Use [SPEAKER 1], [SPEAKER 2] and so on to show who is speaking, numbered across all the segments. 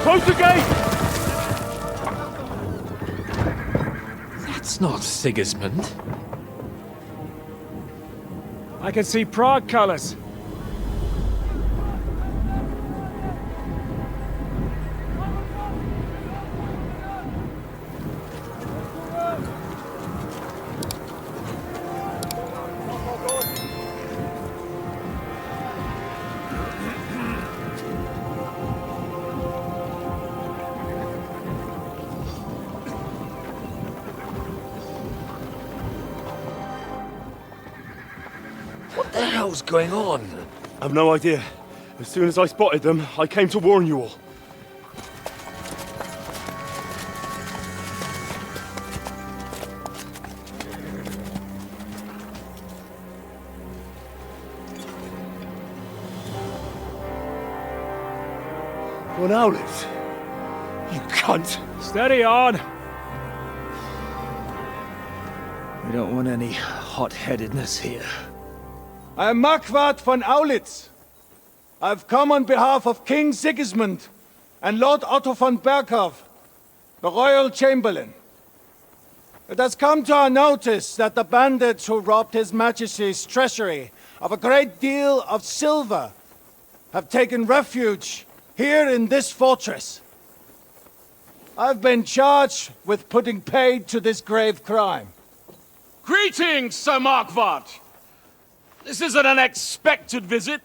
[SPEAKER 1] Close the gate!
[SPEAKER 2] That's not Sigismund.
[SPEAKER 1] I can see Prague colors.
[SPEAKER 2] What the hell's going on?
[SPEAKER 1] I've no idea. As soon as I spotted them, I came to warn you all. Von Aulitz! You cunt! Steady on! We don't want any hot-headedness here.
[SPEAKER 3] I am Markvart von Aulitz. I've come on behalf of King Sigismund and Lord Otto von Berghof, the Royal Chamberlain. It has come to our notice that the bandits who robbed His Majesty's treasury of a great deal of silver have taken refuge here in this fortress. I've been charged with putting paid to this grave crime.
[SPEAKER 4] Greetings, Sir Markvart! This is an unexpected visit.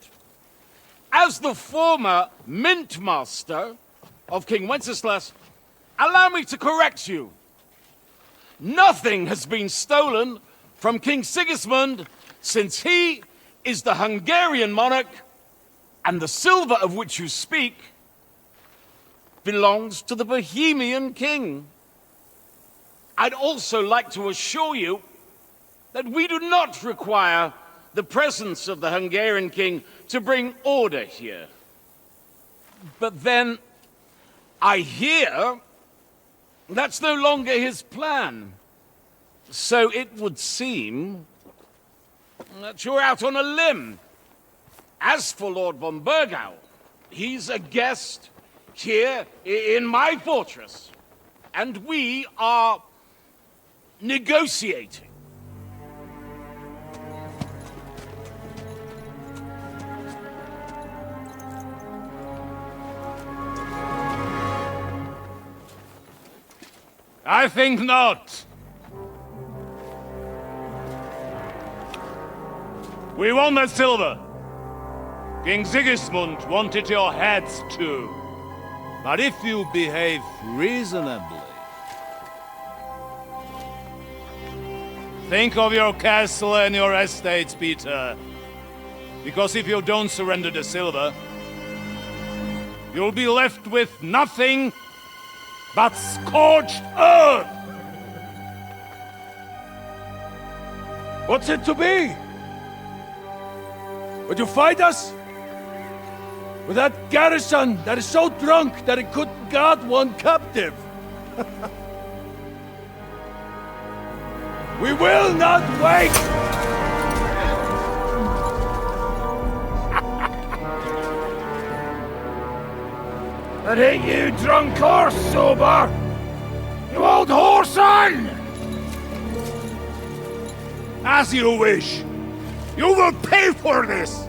[SPEAKER 4] As the former Mint Master of King Wenceslas, allow me to correct you. Nothing has been stolen from King Sigismund since he is the Hungarian monarch, and the silver of which you speak belongs to the Bohemian king. I'd also like to assure you that we do not require the presence of the Hungarian king to bring order here. But then, I hear that's no longer his plan. So it would seem that you're out on a limb. As for Lord von Bergau, he's a guest here in my fortress, and we are negotiating.
[SPEAKER 5] I think not. We want that silver. King Sigismund wanted your heads too. But if you behave reasonably... Think of your castle and your estates, Peter. Because if you don't surrender the silver, you'll be left with nothing but scorched earth!
[SPEAKER 3] What's it to be? Would you fight us? With that garrison that is so drunk that it couldn't guard one captive? We will not wait!
[SPEAKER 5] But ain't you drunk or sober? You old whoreson! As you wish. You will pay for this!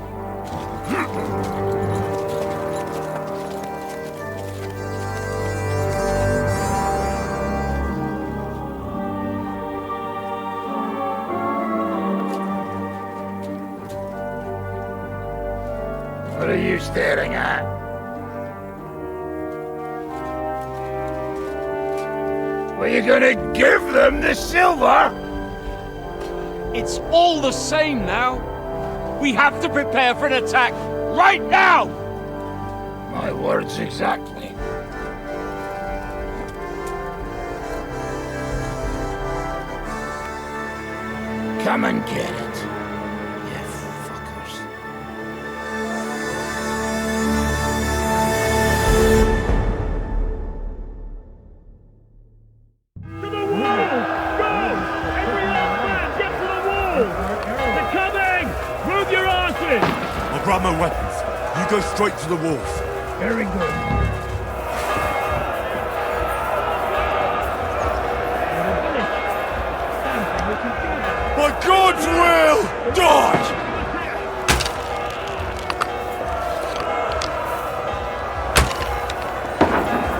[SPEAKER 5] What are you staring at? Were you gonna give them the silver?
[SPEAKER 4] It's all the same now. We have to prepare for an attack right now!
[SPEAKER 5] My words exactly. Come and get it, you fuckers.
[SPEAKER 1] To the wall! Go! Every last man, get to the wall! They're coming! Move your asses!
[SPEAKER 6] I'll grab my weapons. You go straight to the walls.
[SPEAKER 5] Very good. God's will! Die!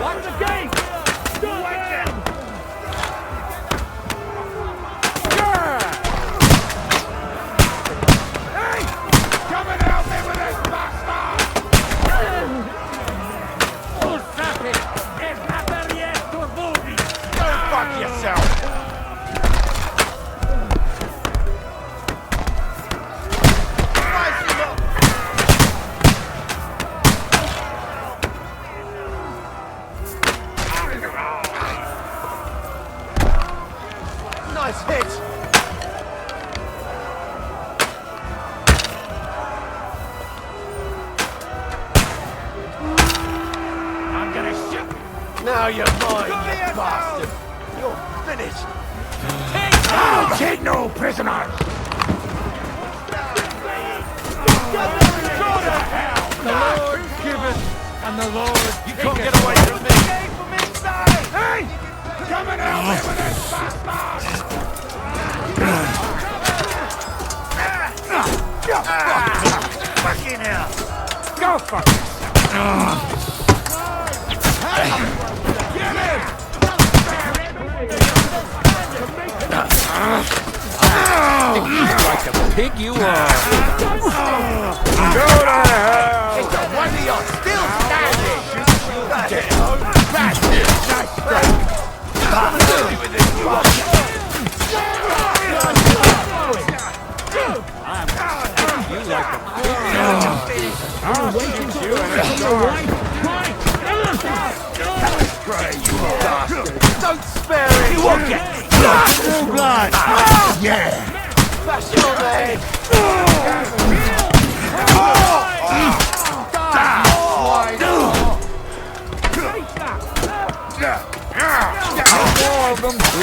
[SPEAKER 1] Watch the gate! Stop them!
[SPEAKER 5] Hey! Come and help me with this bastard! Go fuck yourself!
[SPEAKER 2] Nice hit!
[SPEAKER 5] I'm gonna shoot!
[SPEAKER 2] Now you're mine, you bastard! You're finished!
[SPEAKER 5] I'll take no prisoners!
[SPEAKER 2] The Lord giveth, and the Lord
[SPEAKER 5] You can't get away from me! Hey! Come and help me with this bastard! Fucking hell! Go fuck Get him!
[SPEAKER 2] like a pig you are!
[SPEAKER 5] Go to hell!
[SPEAKER 2] It's a wonder you're still standing! Don't spare it! You won't get me!
[SPEAKER 5] Blood! Yeah!
[SPEAKER 2] Bash your leg!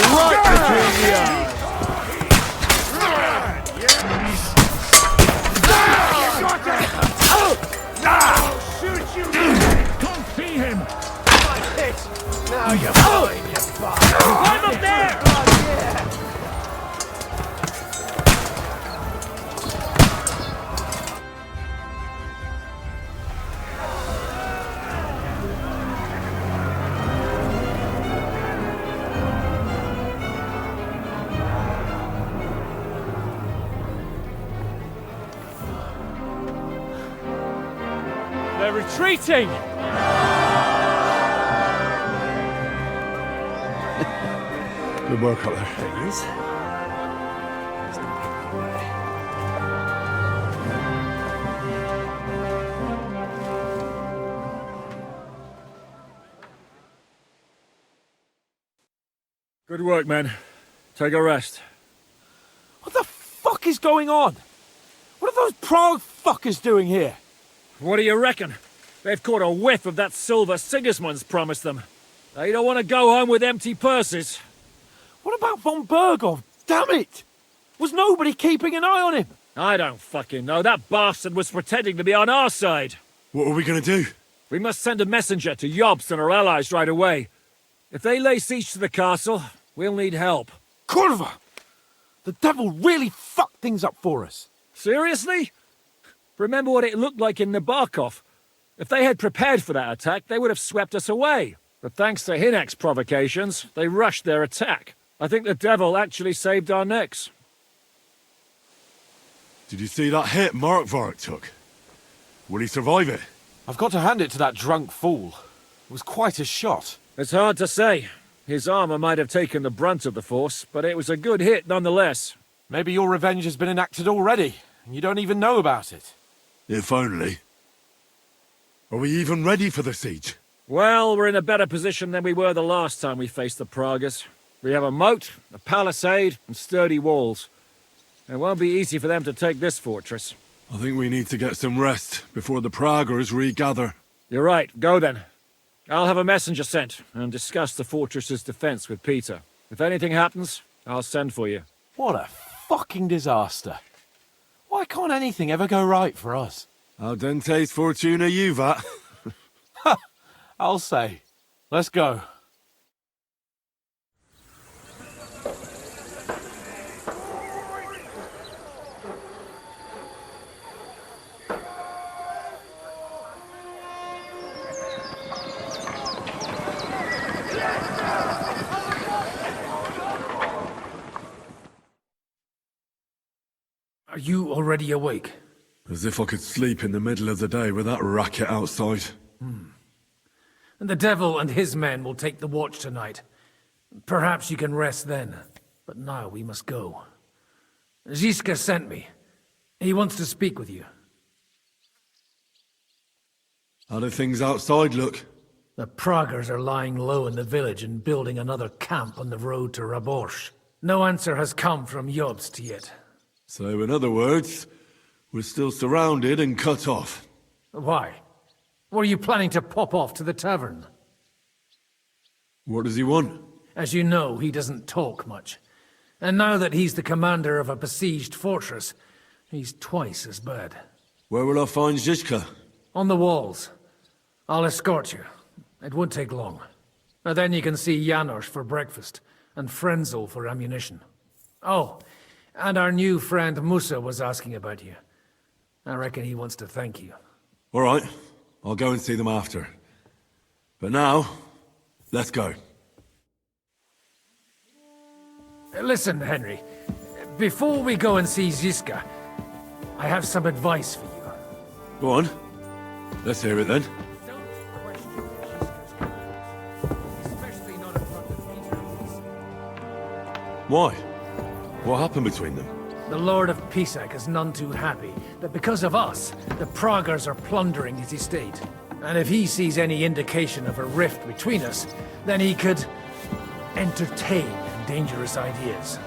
[SPEAKER 5] Right between the eyes!
[SPEAKER 1] Can't see him!
[SPEAKER 2] Nice hit! Now you're mine, you bastard!
[SPEAKER 1] Climb up there! They're retreating!
[SPEAKER 5] Good work up there.
[SPEAKER 2] There he is.
[SPEAKER 1] Good work, men. Take a rest.
[SPEAKER 6] What the fuck is going on? What are those Prague fuckers doing here?
[SPEAKER 1] What do you reckon? They've caught a whiff of that silver Sigismund's promised them. They don't want to go home with empty purses.
[SPEAKER 6] What about von Bergov? Damn it! Was nobody keeping an eye on him?
[SPEAKER 1] I don't fucking know. That bastard was pretending to be on our side.
[SPEAKER 5] What are we gonna do?
[SPEAKER 1] We must send a messenger to Jobst and our allies right away. If they lay siege to the castle, we'll need help.
[SPEAKER 6] Kurva! The devil really fucked things up for us.
[SPEAKER 1] Seriously? Remember what it looked like in Nabokov. If they had prepared for that attack, they would have swept us away. But thanks to Hinek's provocations, they rushed their attack. I think the devil actually saved our necks.
[SPEAKER 5] Did you see that hit Markvart took? Will he survive it?
[SPEAKER 6] I've got to hand it to that drunk fool. It was quite a shot.
[SPEAKER 1] It's hard to say. His armor might have taken the brunt of the force, but it was a good hit nonetheless.
[SPEAKER 6] Maybe your revenge has been enacted already, and you don't even know about it.
[SPEAKER 5] If only. Are we even ready for the siege?
[SPEAKER 1] Well, we're in a better position than we were the last time we faced the Praguers. We have a moat, a palisade, and sturdy walls. It won't be easy for them to take this fortress.
[SPEAKER 5] I think we need to get some rest before the Praguers regather.
[SPEAKER 1] You're right, go then. I'll have a messenger sent and discuss the fortress's defense with Peter. If anything happens, I'll send for you.
[SPEAKER 6] What a fucking disaster. Why can't anything ever go right for us?
[SPEAKER 5] Al dente's fortuna juvat.
[SPEAKER 6] I'll say. Let's go.
[SPEAKER 7] you already awake?
[SPEAKER 8] As if I could sleep in the middle of the day with that racket outside.
[SPEAKER 7] And the devil and his men will take the watch tonight. Perhaps you can rest then. But now we must go. Ziska sent me. He wants to speak with you.
[SPEAKER 8] How do things outside look?
[SPEAKER 7] The Praguers are lying low in the village and building another camp on the road to Raborsh. No answer has come from Jobst yet.
[SPEAKER 8] So in other words, we're still surrounded and cut off.
[SPEAKER 7] Why? Were you planning to pop off to the tavern?
[SPEAKER 8] What does he want?
[SPEAKER 7] As you know, he doesn't talk much. And now that he's the commander of a besieged fortress, he's twice as bad.
[SPEAKER 8] Where will I find Zizka?
[SPEAKER 7] On the walls. I'll escort you. It won't take long. And then you can see Janosch for breakfast, and Frenzel for ammunition. Oh, and our new friend Musa was asking about you. I reckon he wants to thank you.
[SPEAKER 8] All right, I'll go and see them after. But now, let's go.
[SPEAKER 7] Listen, Henry. Before we go and see Ziska, I have some advice for you.
[SPEAKER 8] Go on. Let's hear it then.
[SPEAKER 7] Don't question Ziska's commands, especially not in front of Peter.
[SPEAKER 8] Why? What happened between them?
[SPEAKER 7] The Lord of Pisak is none too happy that because of us, the Praguers are plundering his estate. And if he sees any indication of a rift between us, then he could entertain dangerous ideas.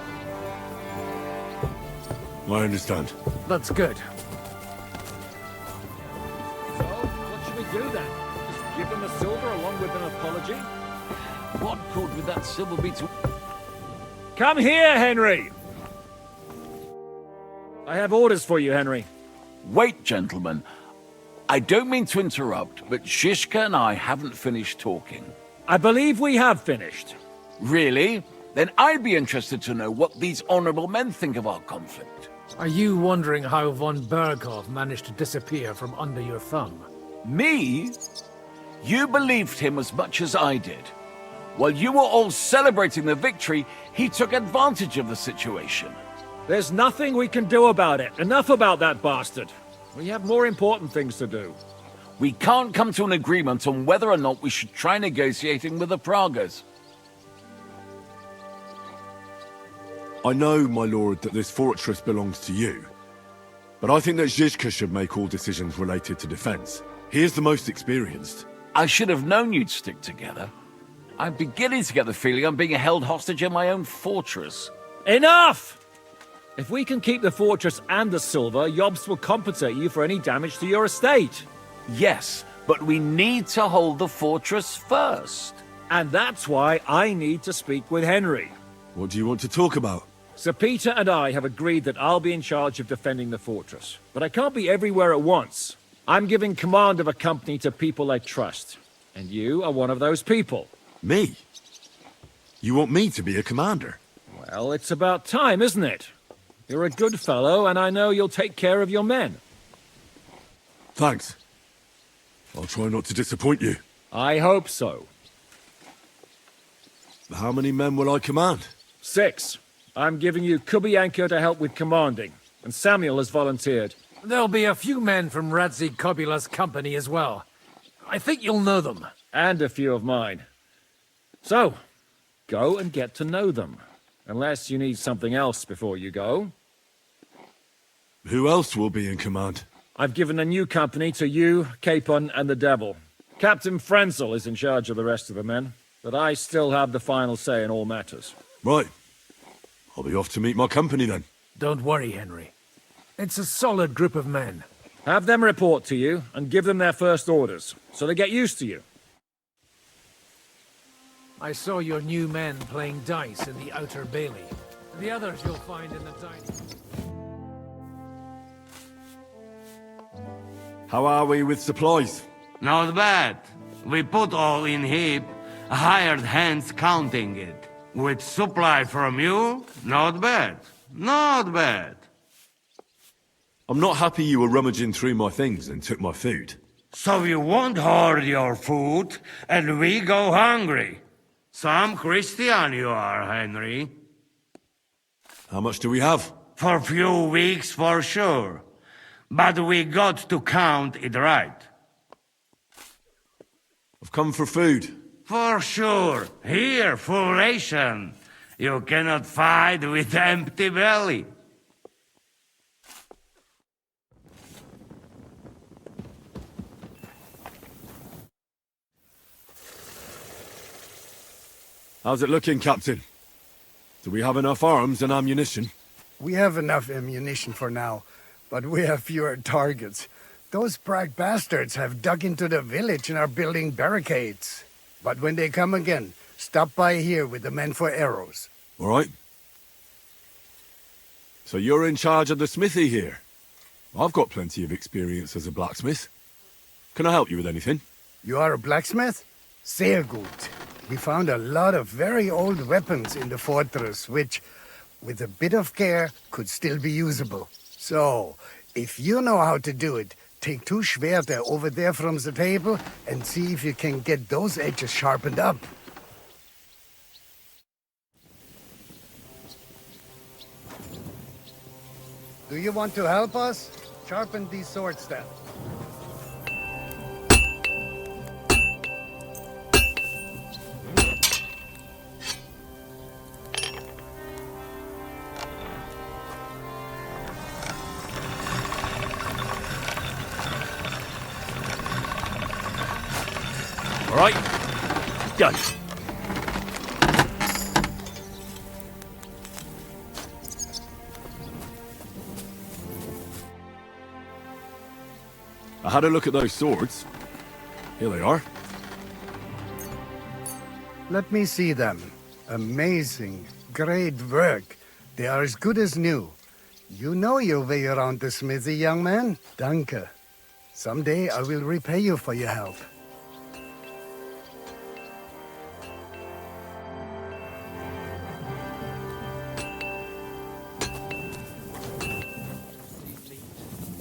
[SPEAKER 8] I understand.
[SPEAKER 7] That's good.
[SPEAKER 1] So, what should we do then? Just give them the silver along with an apology?
[SPEAKER 4] What good would that silver be to...
[SPEAKER 1] Come here, Henry! I have orders for you, Henry.
[SPEAKER 4] Wait, gentlemen. I don't mean to interrupt, but Zizka and I haven't finished talking.
[SPEAKER 1] I believe we have finished.
[SPEAKER 4] Really? Then I'd be interested to know what these honorable men think of our conflict.
[SPEAKER 7] Are you wondering how von Berghoff managed to disappear from under your thumb?
[SPEAKER 4] Me? You believed him as much as I did. While you were all celebrating the victory, he took advantage of the situation.
[SPEAKER 1] There's nothing we can do about it. Enough about that bastard. We have more important things to do.
[SPEAKER 4] We can't come to an agreement on whether or not we should try negotiating with the Praguers.
[SPEAKER 8] I know, my lord, that this fortress belongs to you. But I think that Zizka should make all decisions related to defense. He is the most experienced.
[SPEAKER 4] I should have known you'd stick together. I'm beginning to get the feeling I'm being held hostage in my own fortress.
[SPEAKER 1] Enough! If we can keep the fortress and the silver, Jobst will compensate you for any damage to your estate.
[SPEAKER 4] Yes, but we need to hold the fortress first.
[SPEAKER 1] And that's why I need to speak with Henry.
[SPEAKER 8] What do you want to talk about?
[SPEAKER 1] Sir Peter and I have agreed that I'll be in charge of defending the fortress. But I can't be everywhere at once. I'm giving command of a company to people I trust. And you are one of those people.
[SPEAKER 8] Me? You want me to be a commander?
[SPEAKER 1] Well, it's about time, isn't it? You're a good fellow, and I know you'll take care of your men.
[SPEAKER 8] Thanks. I'll try not to disappoint you.
[SPEAKER 1] I hope so.
[SPEAKER 8] How many men will I command?
[SPEAKER 1] 6. I'm giving you Kubianka to help with commanding, and Samuel has volunteered.
[SPEAKER 7] There'll be a few men from Radzi Kobula's company as well. I think you'll know them.
[SPEAKER 1] And a few of mine. So, go and get to know them. Unless you need something else before you go.
[SPEAKER 8] Who else will be in command?
[SPEAKER 1] I've given a new company to you, Capon, and the Devil. Captain Frenzel is in charge of the rest of the men, but I still have the final say in all matters.
[SPEAKER 8] Right. I'll be off to meet my company then.
[SPEAKER 7] Don't worry, Henry. It's a solid group of men.
[SPEAKER 1] Have them report to you, and give them their first orders, so they get used to you.
[SPEAKER 7] I saw your new men playing dice in the outer bailey. The others you'll find in the dining room.
[SPEAKER 8] How are we with supplies?
[SPEAKER 2] Not bad. We put all in heap, hired hands counting it. With supply from you, not bad. Not bad.
[SPEAKER 8] I'm not happy you were rummaging through my things and took my food.
[SPEAKER 2] So you won't hoard your food, and we go hungry. Some Christian you are, Henry.
[SPEAKER 8] How much do we have?
[SPEAKER 2] For few weeks for sure. But we got to count it right.
[SPEAKER 8] I've come for food.
[SPEAKER 2] For sure. Here, full ration. You cannot fight with empty belly.
[SPEAKER 8] How's it looking, Captain? Do we have enough arms and ammunition?
[SPEAKER 9] We have enough ammunition for now, but we have fewer targets. Those Prague bastards have dug into the village and are building barricades. But when they come again, stop by here with the men for arrows.
[SPEAKER 8] All right. So you're in charge of the smithy here? I've got plenty of experience as a blacksmith. Can I help you with anything?
[SPEAKER 9] You are a blacksmith? Sehr gut. We found a lot of very old weapons in the fortress, which, with a bit of care, could still be usable. So, if you know how to do it, take 2 Schwerter over there from the table and see if you can get those edges sharpened up. Do you want to help us? Sharpen these swords then.
[SPEAKER 6] All right. Done.
[SPEAKER 8] I had a look at those swords. Here they are.
[SPEAKER 9] Let me see them. Amazing. Great work. They are as good as new. You know your way around the smithy, young man. Danke. Someday I will repay you for your help.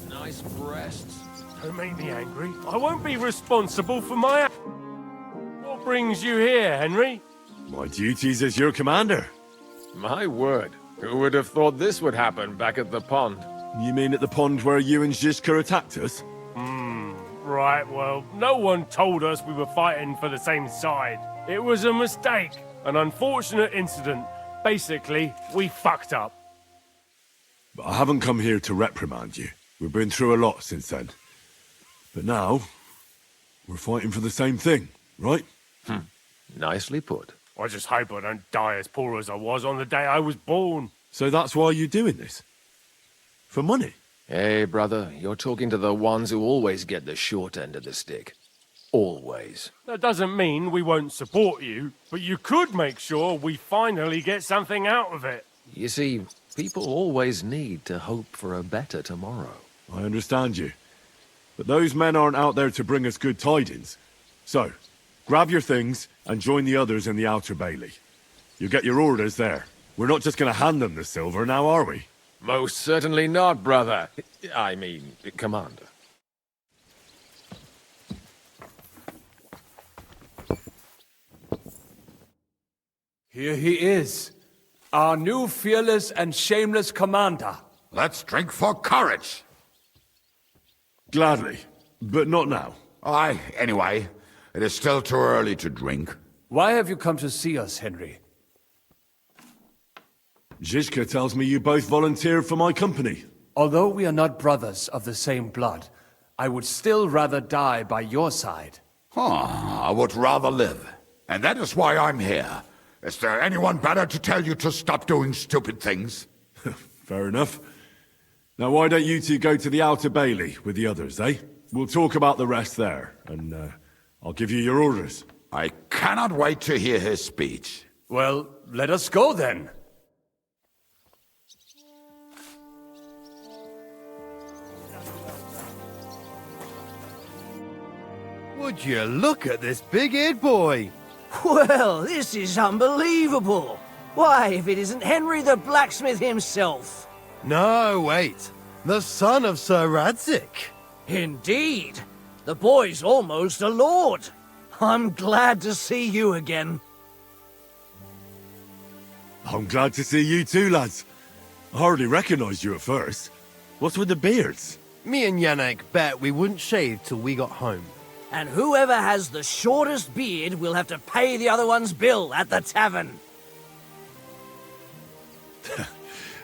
[SPEAKER 6] Nice breasts. Don't make me angry. I won't be responsible for my... What brings you here, Henry?
[SPEAKER 8] My duties as your commander.
[SPEAKER 10] My word. Who would have thought this would happen back at the pond?
[SPEAKER 8] You mean at the pond where you and Zizka attacked us?
[SPEAKER 6] Right, well, no one told us we were fighting for the same side. It was a mistake. An unfortunate incident. Basically, we fucked up.
[SPEAKER 8] But I haven't come here to reprimand you. We've been through a lot since then. But now, we're fighting for the same thing, right?
[SPEAKER 10] Nicely put.
[SPEAKER 6] I just hope I don't die as poor as I was on the day I was born.
[SPEAKER 8] So that's why you're doing this? For money?
[SPEAKER 10] Hey, brother, you're talking to the ones who always get the short end of the stick. Always.
[SPEAKER 6] That doesn't mean we won't support you, but you could make sure we finally get something out of it.
[SPEAKER 10] You see, people always need to hope for a better tomorrow.
[SPEAKER 8] I understand you. But those men aren't out there to bring us good tidings. So, grab your things and join the others in the outer bailey. You get your orders there. We're not just going to hand them the silver now, are we?
[SPEAKER 10] Most certainly not, brother. I mean, commander.
[SPEAKER 11] Here he is, our new fearless and shameless commander.
[SPEAKER 12] Let's drink for courage.
[SPEAKER 8] Gladly, but not now.
[SPEAKER 12] Aye, anyway, it is still too early to drink.
[SPEAKER 11] Why have you come to see us, Henry?
[SPEAKER 8] Zizka tells me you both volunteered for my company.
[SPEAKER 11] Although we are not brothers of the same blood, I would still rather die by your side.
[SPEAKER 12] I would rather live. And that is why I'm here. Is there anyone better to tell you to stop doing stupid things?
[SPEAKER 8] Fair enough. Now why don't you two go to the outer bailey with the others, eh? We'll talk about the rest there, and I'll give you your orders.
[SPEAKER 12] I cannot wait to hear his speech.
[SPEAKER 11] Well, let us go then.
[SPEAKER 13] Would you look at this big-eared boy?
[SPEAKER 14] Well, this is unbelievable. Why, if it isn't Henry the blacksmith himself.
[SPEAKER 13] No, wait. The son of Sir Radzik.
[SPEAKER 14] Indeed. The boy's almost a lord. I'm glad to see you again.
[SPEAKER 8] I'm glad to see you too, lads. I hardly recognized you at first. What's with the beards?
[SPEAKER 13] Me and Yannick bet we wouldn't shave till we got home.
[SPEAKER 14] And whoever has the shortest beard will have to pay the other one's bill at the tavern.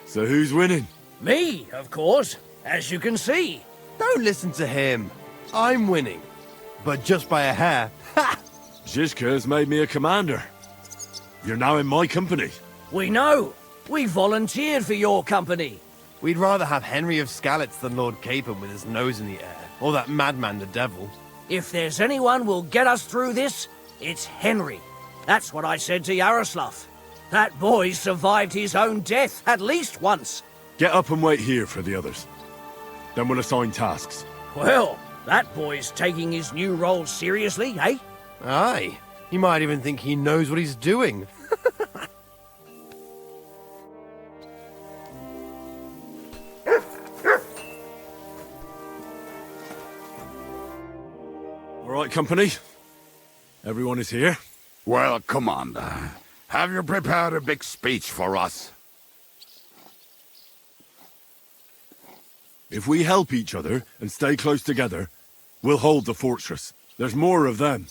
[SPEAKER 8] So who's winning?
[SPEAKER 14] Me, of course, as you can see.
[SPEAKER 13] Don't listen to him. I'm winning. But just by a hair. Ha!
[SPEAKER 8] Zizka has made me a commander. You're now in my company.
[SPEAKER 14] We know. We volunteered for your company.
[SPEAKER 13] We'd rather have Henry of Skalitz than Lord Capon with his nose in the air. Or that madman the devil.
[SPEAKER 14] If there's anyone will get us through this, it's Henry. That's what I said to Yaroslav. That boy survived his own death at least once.
[SPEAKER 8] Get up and wait here for the others. Then we'll assign tasks.
[SPEAKER 14] Well, that boy's taking his new role seriously, eh?
[SPEAKER 13] Aye. He might even think he knows what he's doing.
[SPEAKER 8] All right, company. Everyone is here?
[SPEAKER 12] Well, Commander, have you prepared a big speech for us?
[SPEAKER 8] If we help each other and stay close together, we'll hold the fortress. There's more of them,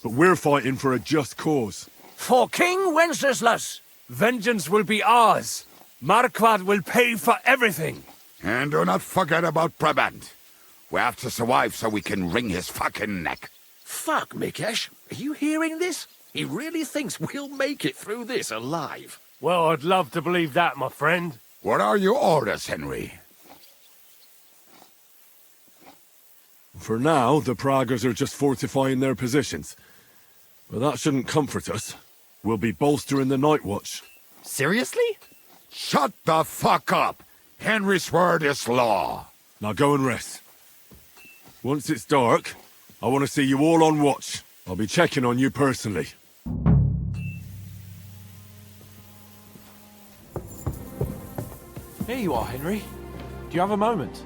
[SPEAKER 8] but we're fighting for a just cause.
[SPEAKER 14] For King Wenceslas!
[SPEAKER 6] Vengeance will be ours. Markvart will pay for everything.
[SPEAKER 12] And do not forget about Brabant. We have to survive so we can wring his fucking neck.
[SPEAKER 10] Fuck, Mikesh. Are you hearing this? He really thinks we'll make it through this alive.
[SPEAKER 6] Well, I'd love to believe that, my friend.
[SPEAKER 12] What are your orders, Henry?
[SPEAKER 8] For now, the Praguers are just fortifying their positions. But that shouldn't comfort us. We'll be bolstering the night watch.
[SPEAKER 13] Seriously?
[SPEAKER 12] Shut the fuck up! Henry's word is law.
[SPEAKER 8] Now go and rest. Once it's dark, I want to see you all on watch. I'll be checking on you personally.
[SPEAKER 15] Here you are, Henry. Do you have a moment?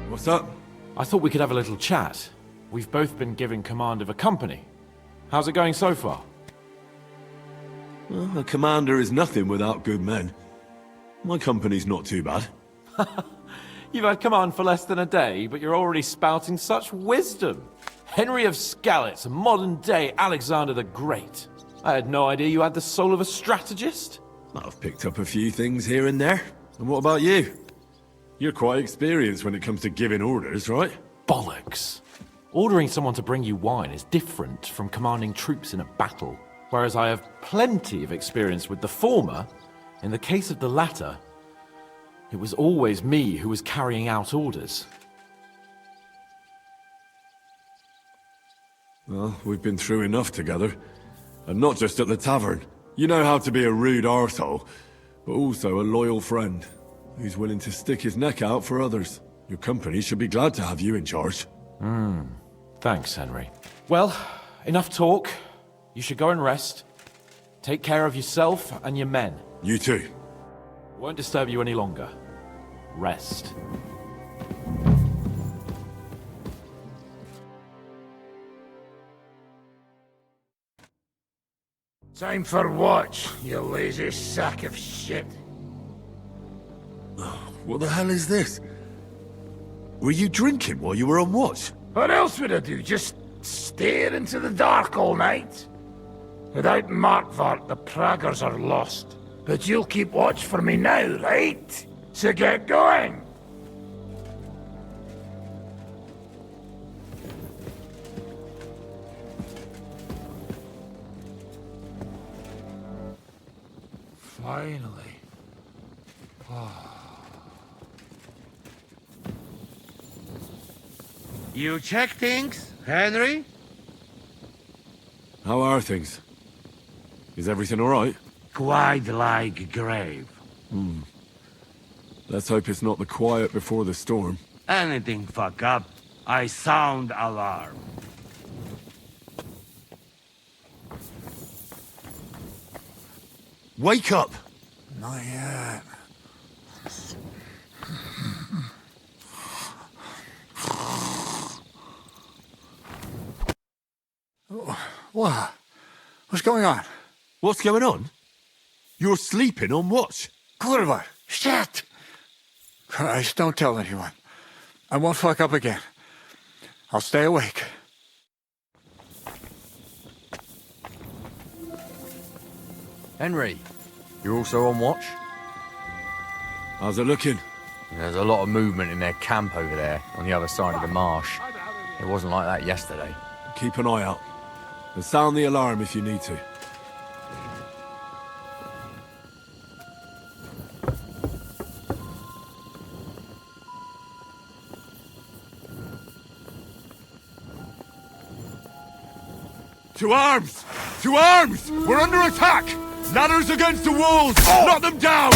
[SPEAKER 8] What's up?
[SPEAKER 15] I thought we could have a little chat. We've both been given command of a company. How's it going so far?
[SPEAKER 8] Well, a commander is nothing without good men. My company's not too bad.
[SPEAKER 15] You've had command for less than a day, but you're already spouting such wisdom. Henry of Skalitz, modern-day Alexander the Great. I had no idea you had the soul of a strategist.
[SPEAKER 8] I've picked up a few things here and there. And what about you? You're quite experienced when it comes to giving orders, right?
[SPEAKER 15] Bollocks. Ordering someone to bring you wine is different from commanding troops in a battle. Whereas I have plenty of experience with the former, in the case of the latter, it was always me who was carrying out orders.
[SPEAKER 8] Well, we've been through enough together. And not just at the tavern. You know how to be a rude arsehole, but also a loyal friend, who's willing to stick his neck out for others. Your company should be glad to have you in charge.
[SPEAKER 15] Thanks, Henry. Well, enough talk. You should go and rest. Take care of yourself and your men.
[SPEAKER 8] You too.
[SPEAKER 15] Won't disturb you any longer. Rest.
[SPEAKER 16] Time for watch, you lazy sack of shit.
[SPEAKER 8] What the hell is this? Were you drinking while you were on watch?
[SPEAKER 16] What else would I do? Just stare into the dark all night? Without Markvart, the Praguers are lost. But you'll keep watch for me now, right? So get going! Finally.
[SPEAKER 2] You check things, Henry?
[SPEAKER 8] How are things? Is everything all right?
[SPEAKER 2] Quite like grave.
[SPEAKER 8] Let's hope it's not the quiet before the storm.
[SPEAKER 2] Anything fuck up, I sound alarm.
[SPEAKER 8] Wake up!
[SPEAKER 16] Not yet. What? What's going on?
[SPEAKER 8] What's going on? You're sleeping on watch.
[SPEAKER 16] Kurva! Shit! Christ, don't tell anyone. I won't fuck up again. I'll stay awake.
[SPEAKER 17] Henry, you also on watch?
[SPEAKER 8] How's it looking?
[SPEAKER 17] There's a lot of movement in their camp over there, on the other side of the marsh. It wasn't like that yesterday.
[SPEAKER 8] Keep an eye out. And sound the alarm if you need to. To arms! To arms! We're under attack! Ladders against the walls! Knock them down!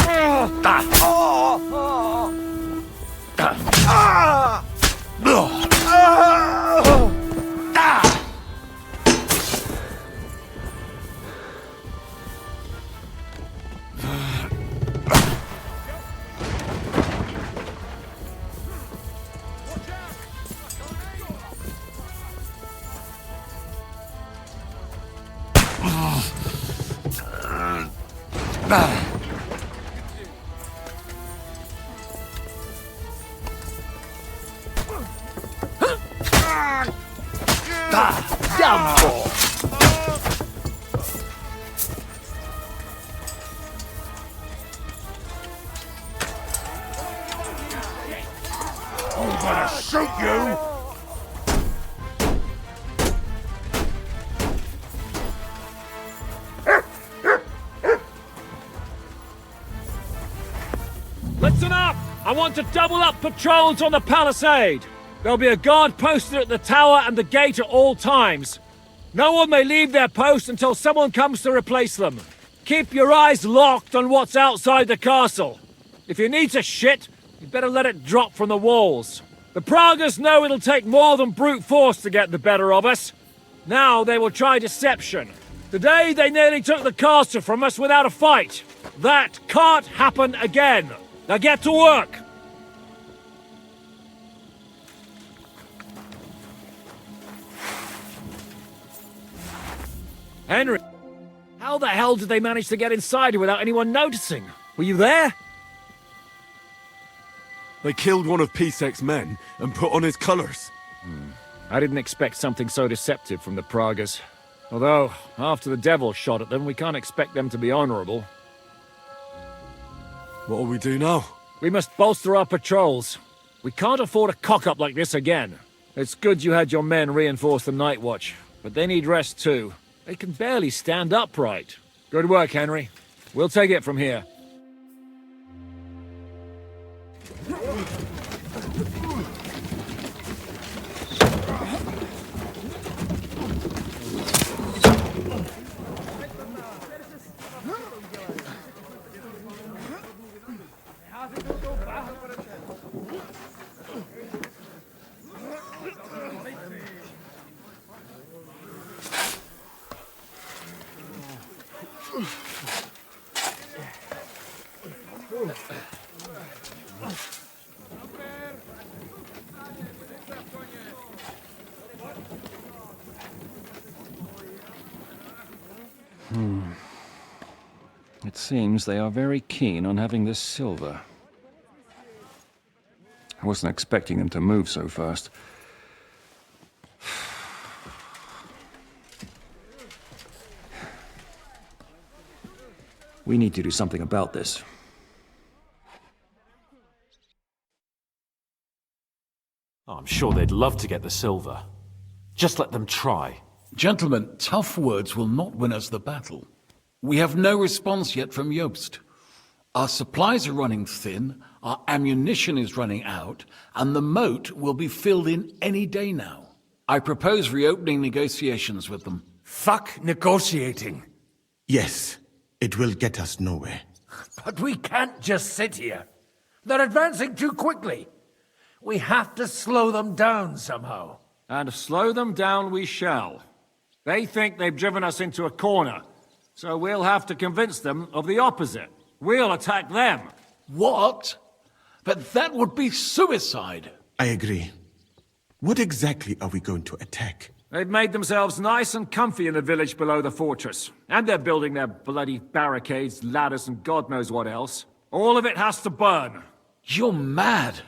[SPEAKER 16] I'm gonna shoot you!
[SPEAKER 1] Listen up! I want to double up patrols on the palisade. There'll be a guard posted at the tower and the gate at all times. No one may leave their post until someone comes to replace them. Keep your eyes locked on what's outside the castle. If you need to shit, you better let it drop from the walls. The Praguers know it'll take more than brute force to get the better of us. Now they will try deception. Today they nearly took the castle from us without a fight. That can't happen again. Now get to work! Henry, how the hell did they manage to get inside without anyone noticing? Were you there?
[SPEAKER 8] They killed one of Pisek's men and put on his colours.
[SPEAKER 1] I didn't expect something so deceptive from the Praguers. Although, after the devil shot at them, we can't expect them to be honourable.
[SPEAKER 8] What'll we do now?
[SPEAKER 1] We must bolster our patrols. We can't afford a cock-up like this again. It's good you had your men reinforce the night watch, but they need rest too. They can barely stand upright. Good work, Henry. We'll take it from here.
[SPEAKER 18] It seems they are very keen on having this silver. I wasn't expecting them to move so fast. We need to do something about this.
[SPEAKER 15] I'm sure they'd love to get the silver. Just let them try.
[SPEAKER 19] Gentlemen, tough words will not win us the battle. We have no response yet from Jobst. Our supplies are running thin, our ammunition is running out, and the moat will be filled in any day now. I propose reopening negotiations with them.
[SPEAKER 11] Fuck negotiating.
[SPEAKER 20] Yes, it will get us nowhere.
[SPEAKER 7] But we can't just sit here. They're advancing too quickly. We have to slow them down somehow.
[SPEAKER 1] And slow them down we shall. They think they've driven us into a corner, so we'll have to convince them of the opposite. We'll attack them.
[SPEAKER 19] What? But that would be suicide.
[SPEAKER 20] I agree. What exactly are we going to attack?
[SPEAKER 1] They've made themselves nice and comfy in the village below the fortress. And they're building their bloody barricades, ladders, and God knows what else. All of it has to burn.
[SPEAKER 19] You're mad.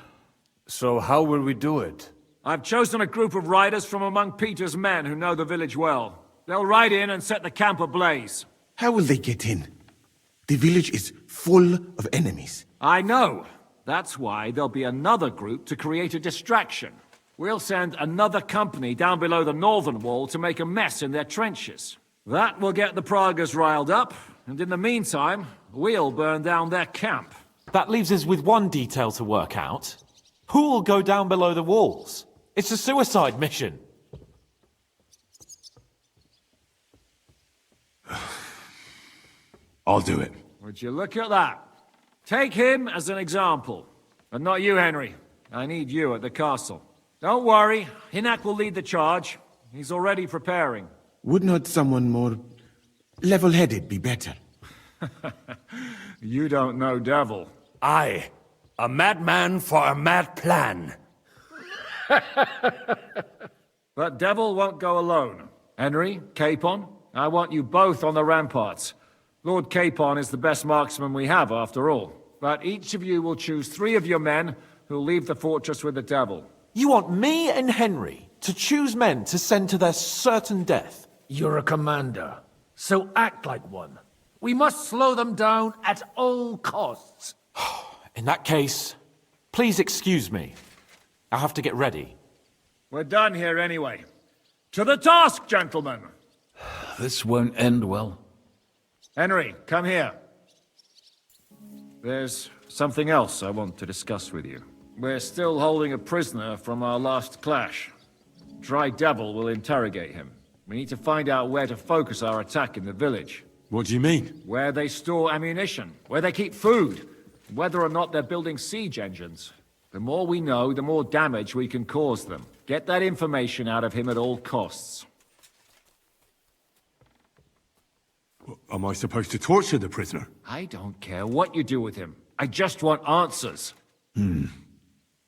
[SPEAKER 11] So how will we do it?
[SPEAKER 1] I've chosen a group of riders from among Peter's men who know the village well. They'll ride in and set the camp ablaze.
[SPEAKER 20] How will they get in? The village is full of enemies.
[SPEAKER 1] I know. That's why there'll be another group to create a distraction. We'll send another company down below the northern wall to make a mess in their trenches. That will get the Praguers riled up, and in the meantime, we'll burn down their camp.
[SPEAKER 15] That leaves us with one detail to work out. Who will go down below the walls? It's a suicide mission.
[SPEAKER 8] I'll do it.
[SPEAKER 1] Would you look at that? Take him as an example. But not you, Henry. I need you at the castle. Don't worry, Hinak will lead the charge. He's already preparing.
[SPEAKER 20] Would not someone more level-headed be better?
[SPEAKER 1] You don't know Devil.
[SPEAKER 11] Aye. A madman for a mad plan.
[SPEAKER 1] But Devil won't go alone. Henry, Capon, I want you both on the ramparts. Lord Capon is the best marksman we have, after all. But each of you will choose 3 of your men who'll leave the fortress with the Devil.
[SPEAKER 15] You want me and Henry to choose men to send to their certain death?
[SPEAKER 7] You're a commander, so act like one. We must slow them down at all costs.
[SPEAKER 15] In that case, please excuse me. I'll have to get ready.
[SPEAKER 1] We're done here anyway. To the task, gentlemen!
[SPEAKER 19] This won't end well.
[SPEAKER 1] Henry, come here. There's something else I want to discuss with you. We're still holding a prisoner from our last clash. Dry Devil will interrogate him. We need to find out where to focus our attack in the village.
[SPEAKER 8] What do you mean?
[SPEAKER 1] Where they store ammunition, where they keep food, whether or not they're building siege engines. The more we know, the more damage we can cause them. Get that information out of him at all costs.
[SPEAKER 8] Am I supposed to torture the prisoner?
[SPEAKER 1] I don't care what you do with him. I just want answers.
[SPEAKER 8] I'm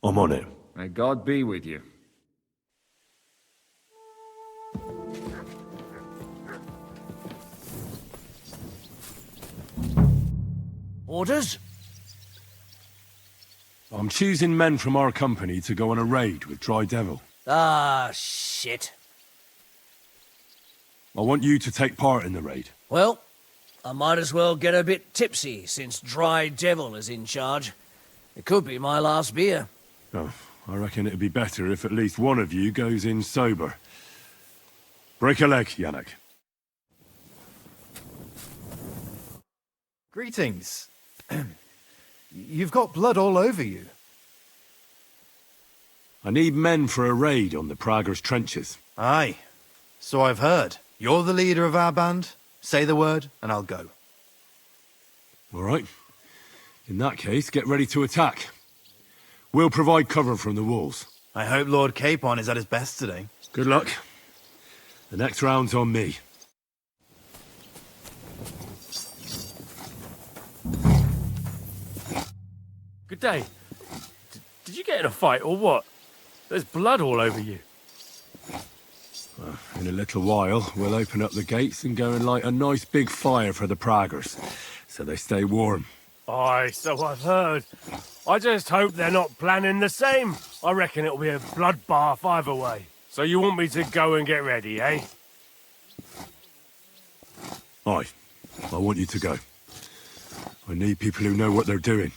[SPEAKER 8] on it.
[SPEAKER 1] May God be with you.
[SPEAKER 14] Orders?
[SPEAKER 8] I'm choosing men from our company to go on a raid with Dry Devil.
[SPEAKER 14] Ah, shit.
[SPEAKER 8] I want you to take part in the raid.
[SPEAKER 14] Well, I might as well get a bit tipsy since Dry Devil is in charge. It could be my last beer.
[SPEAKER 8] Oh, I reckon it'd be better if at least one of you goes in sober. Break a leg, Yannick.
[SPEAKER 21] Greetings. You've got blood all over you.
[SPEAKER 8] I need men for a raid on the Praguer's trenches.
[SPEAKER 13] Aye. So I've heard. You're the leader of our band. Say the word, and I'll go.
[SPEAKER 8] All right. In that case, get ready to attack. We'll provide cover from the walls.
[SPEAKER 13] I hope Lord Capon is at his best today.
[SPEAKER 8] Good luck. The next round's on me.
[SPEAKER 6] Good day. Did you get in a fight, or what? There's blood all over you.
[SPEAKER 8] In a little while, we'll open up the gates and go and light a nice big fire for the Praguers, so they stay warm.
[SPEAKER 6] Aye, so I've heard. I just hope they're not planning the same. I reckon it'll be a bloodbath either way. So you want me to go and get ready, eh?
[SPEAKER 8] Aye. I want you to go. I need people who know what they're doing.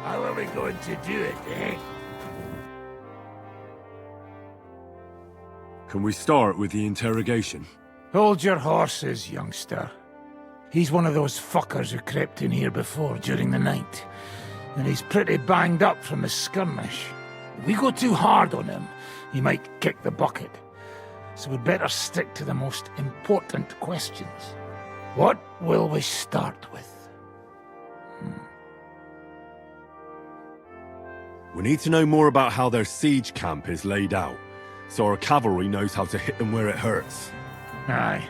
[SPEAKER 16] How are we going to do it, eh?
[SPEAKER 8] Can we start with the interrogation?
[SPEAKER 16] Hold your horses, youngster. He's one of those fuckers who crept in here before during the night. And he's pretty banged up from the skirmish. If we go too hard on him, he might kick the bucket. So we'd better stick to the most important questions. What will we start with?
[SPEAKER 8] We need to know more about how their siege camp is laid out, so our cavalry knows how to hit them where it hurts.
[SPEAKER 16] Aye.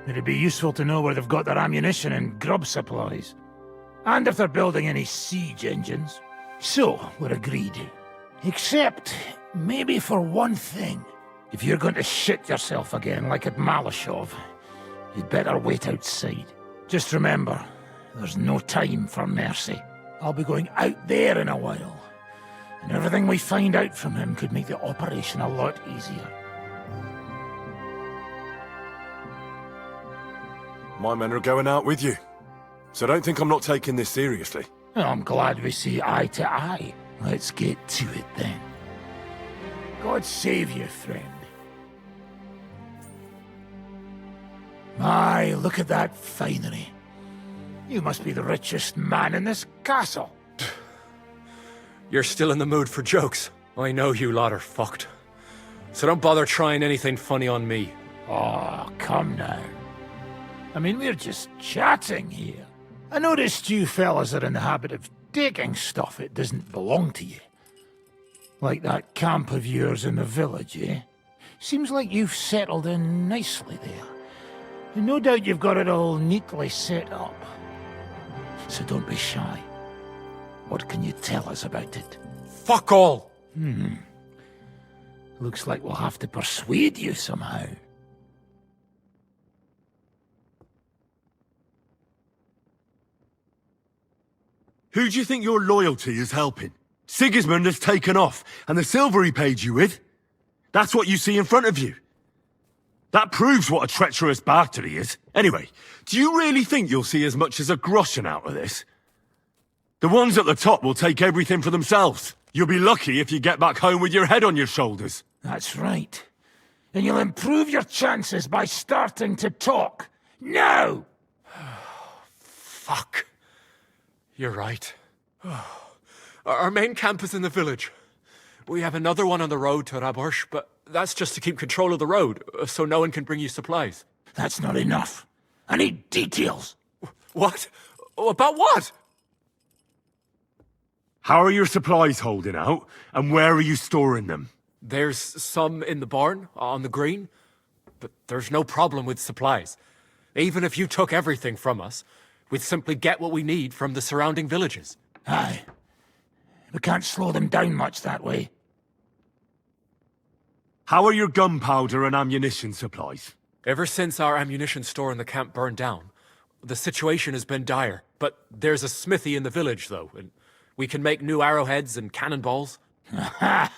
[SPEAKER 16] It'd be useful to know where they've got their ammunition and grub supplies. And if they're building any siege engines. So, we're agreed. Except, Maybe for one thing, if you're going to shit yourself again like at Malashov, you'd better wait outside. Just remember, there's no time for mercy. I'll be going out there in a while, and everything we find out from him could make the operation a lot easier.
[SPEAKER 8] My men are going out with you, so don't think I'm not taking this seriously.
[SPEAKER 16] Well, I'm glad we see eye to eye. Let's get to it then. God save you, friend. My, look at that finery. You must be the richest man in this castle.
[SPEAKER 3] You're still in the mood for jokes. I know you lot are fucked. So don't bother trying anything funny on me.
[SPEAKER 16] Oh, come now. I mean, we're just chatting here. I noticed you fellas are in the habit of taking stuff that doesn't belong to you. Like that camp of yours in the village, eh? Seems like you've settled in nicely there. And no doubt you've got it all neatly set up. So don't be shy. What can you tell us about it?
[SPEAKER 3] Fuck all!
[SPEAKER 16] Looks like we'll have to persuade you somehow.
[SPEAKER 8] Who do you think your loyalty is helping? Sigismund has taken off, and the silver he paid you with? That's what you see in front of you. That proves what a treacherous bastard he is. Anyway, do you really think you'll see as much as a groschen out of this? The ones at the top will take everything for themselves. You'll be lucky if you get back home with your head on your shoulders.
[SPEAKER 16] That's right. And you'll improve your chances by starting to talk. Now!
[SPEAKER 3] Fuck. You're right. Our main camp is in the village. We have another one on the road to Raborsh, but that's just to keep control of the road, so no one can bring you supplies.
[SPEAKER 16] That's not enough. I need details.
[SPEAKER 3] What? About what?
[SPEAKER 8] How are your supplies holding out, and where are you storing them?
[SPEAKER 3] There's some in the barn, on the green, but there's no problem with supplies. Even if you took everything from us, we'd simply get what we need from the surrounding villages.
[SPEAKER 16] Aye. We can't slow them down much that way.
[SPEAKER 8] How are your gunpowder and ammunition supplies?
[SPEAKER 3] Ever since our ammunition store in the camp burned down, the situation has been dire. But there's a smithy in the village, though, and we can make new arrowheads and cannonballs.
[SPEAKER 16] Ha!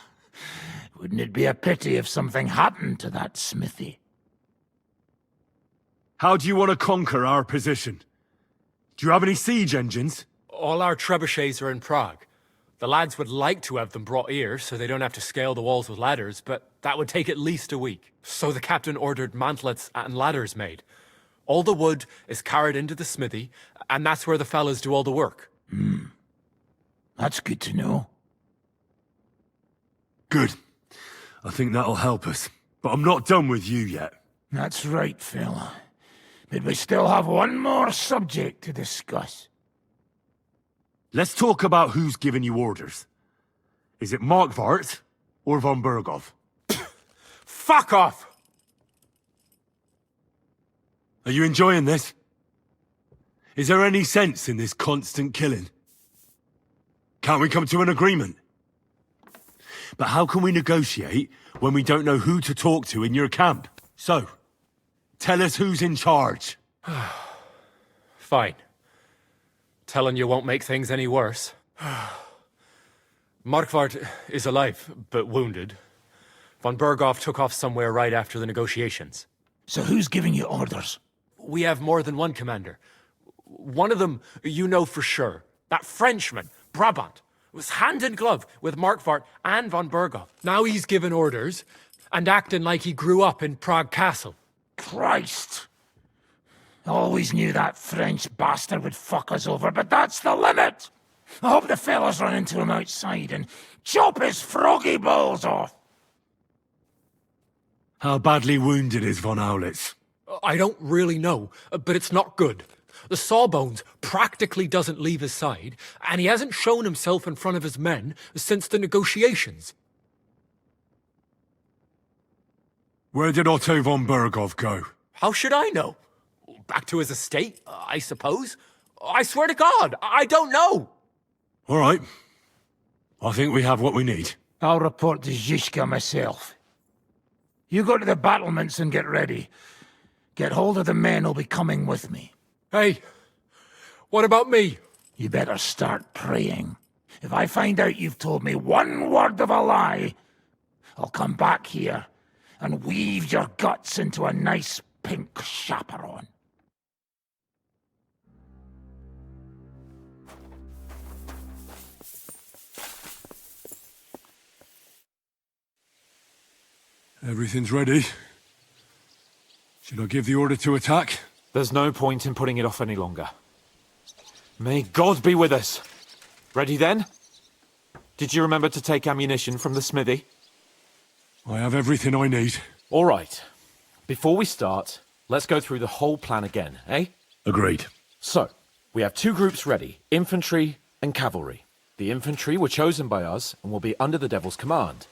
[SPEAKER 16] Wouldn't it be a pity if something happened to that smithy?
[SPEAKER 8] How do you want to conquer our position? Do you have any siege engines?
[SPEAKER 3] All our trebuchets are in Prague. The lads would like to have them brought here so they don't have to scale the walls with ladders, but that would take at least a week. So the captain ordered mantlets and ladders made. All the wood is carried into the smithy, and that's where the fellas do all the work.
[SPEAKER 16] That's good to know.
[SPEAKER 8] Good. I think that'll help us. But I'm not done with you yet.
[SPEAKER 16] That's right, fella. But we still have one more subject to discuss.
[SPEAKER 8] Let's talk about who's giving you orders. Is it Markvart or von Berghoff?
[SPEAKER 3] Fuck off!
[SPEAKER 8] Are you enjoying this? Is there any sense in this constant killing? Can't we come to an agreement? But how can we negotiate when we don't know who to talk to in your camp? So, tell us who's in charge.
[SPEAKER 3] Fine. Telling you won't make things any worse. Markvart is alive, but wounded. Von Berghoff took off somewhere right after the negotiations.
[SPEAKER 16] So who's giving you orders?
[SPEAKER 3] We have more than one commander. One of them you know for sure. That Frenchman, Brabant, was hand in glove with Markvart and von Berghoff. Now he's given orders and acting like he grew up in Prague Castle.
[SPEAKER 16] Christ! Always knew that French bastard would fuck us over, but that's the limit! I hope the fellas run into him outside and chop his froggy balls off!
[SPEAKER 8] How badly wounded is von Aulitz?
[SPEAKER 3] I don't really know, but it's not good. The sawbones practically doesn't leave his side, and he hasn't shown himself in front of his men since the negotiations.
[SPEAKER 8] Where did Otto von Berghoff go?
[SPEAKER 3] How should I know? Back to his estate, I suppose? I swear to God, I don't know!
[SPEAKER 8] All right. I think we have what we need.
[SPEAKER 16] I'll report to Zizka myself. You go to the battlements and get ready. Get hold of the men who'll be coming with me.
[SPEAKER 3] Hey, what about me?
[SPEAKER 16] You better start praying. If I find out you've told me one word of a lie, I'll come back here and weave your guts into a nice pink chaperon.
[SPEAKER 8] Everything's ready. Should I give the order to attack?
[SPEAKER 15] There's no point in putting it off any longer. May God be with us. Ready then? Did you remember to take ammunition from the smithy?
[SPEAKER 8] I have everything I need.
[SPEAKER 15] All right. Before we start, let's go through the whole plan again, eh?
[SPEAKER 8] Agreed.
[SPEAKER 15] So, we have two groups ready, infantry and cavalry. The infantry were chosen by us and will be under the Devil's command.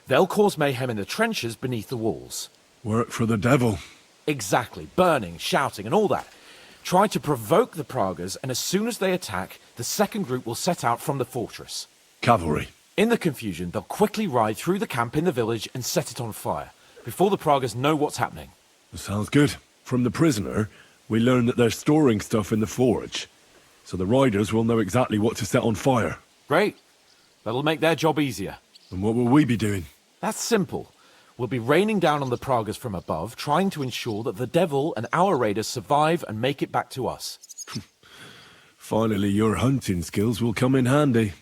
[SPEAKER 15] They'll cause mayhem in the trenches beneath the walls.
[SPEAKER 8] Work for the Devil.
[SPEAKER 15] Exactly. Burning, shouting, and all that. Try to provoke the Praguers, and as soon as they attack, the second group will set out from the fortress.
[SPEAKER 8] Cavalry.
[SPEAKER 15] In the confusion, they'll quickly ride through the camp in the village and set it on fire, before the Praguers know what's happening.
[SPEAKER 8] Sounds good. From the prisoner, we learned that they're storing stuff in the forge. So the riders will know exactly what to set on fire.
[SPEAKER 15] Great. That'll make their job easier.
[SPEAKER 8] And what will we be doing?
[SPEAKER 15] That's simple. We'll be raining down on the Praguers from above, trying to ensure that the Devil and our raiders survive and make it back to us.
[SPEAKER 8] Finally, your hunting skills will come in handy.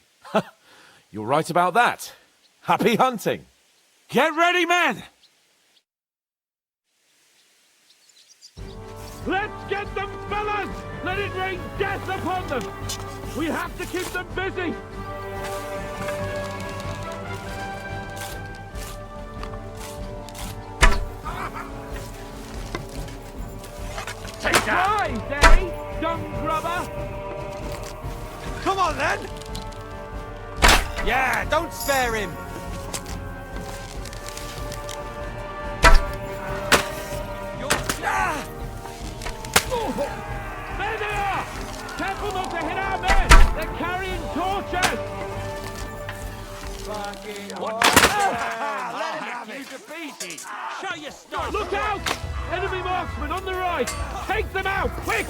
[SPEAKER 15] You're right about that. Happy hunting!
[SPEAKER 2] Get ready, men!
[SPEAKER 6] Let's get them, fellas! Let it rain death upon them! We have to keep them busy!
[SPEAKER 16] Take that!
[SPEAKER 6] Right, eh, dumb grubber?
[SPEAKER 13] Come on, then! Yeah, don't spare him!
[SPEAKER 6] There they are! Careful not to hit our men! They're carrying torches!
[SPEAKER 2] Show your stuff!
[SPEAKER 6] Look out! Enemy marksmen on the right! Take them out, quick!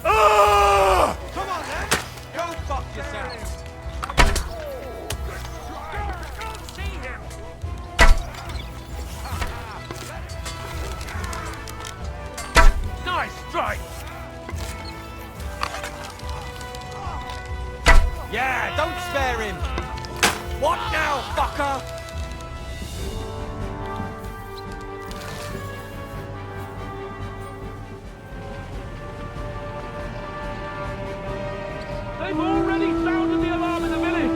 [SPEAKER 13] Come on, then! Go fuck yourselves!
[SPEAKER 6] Nice strike!
[SPEAKER 13] Yeah, don't spare him! What now, fucker?
[SPEAKER 6] They've already sounded the alarm in the village!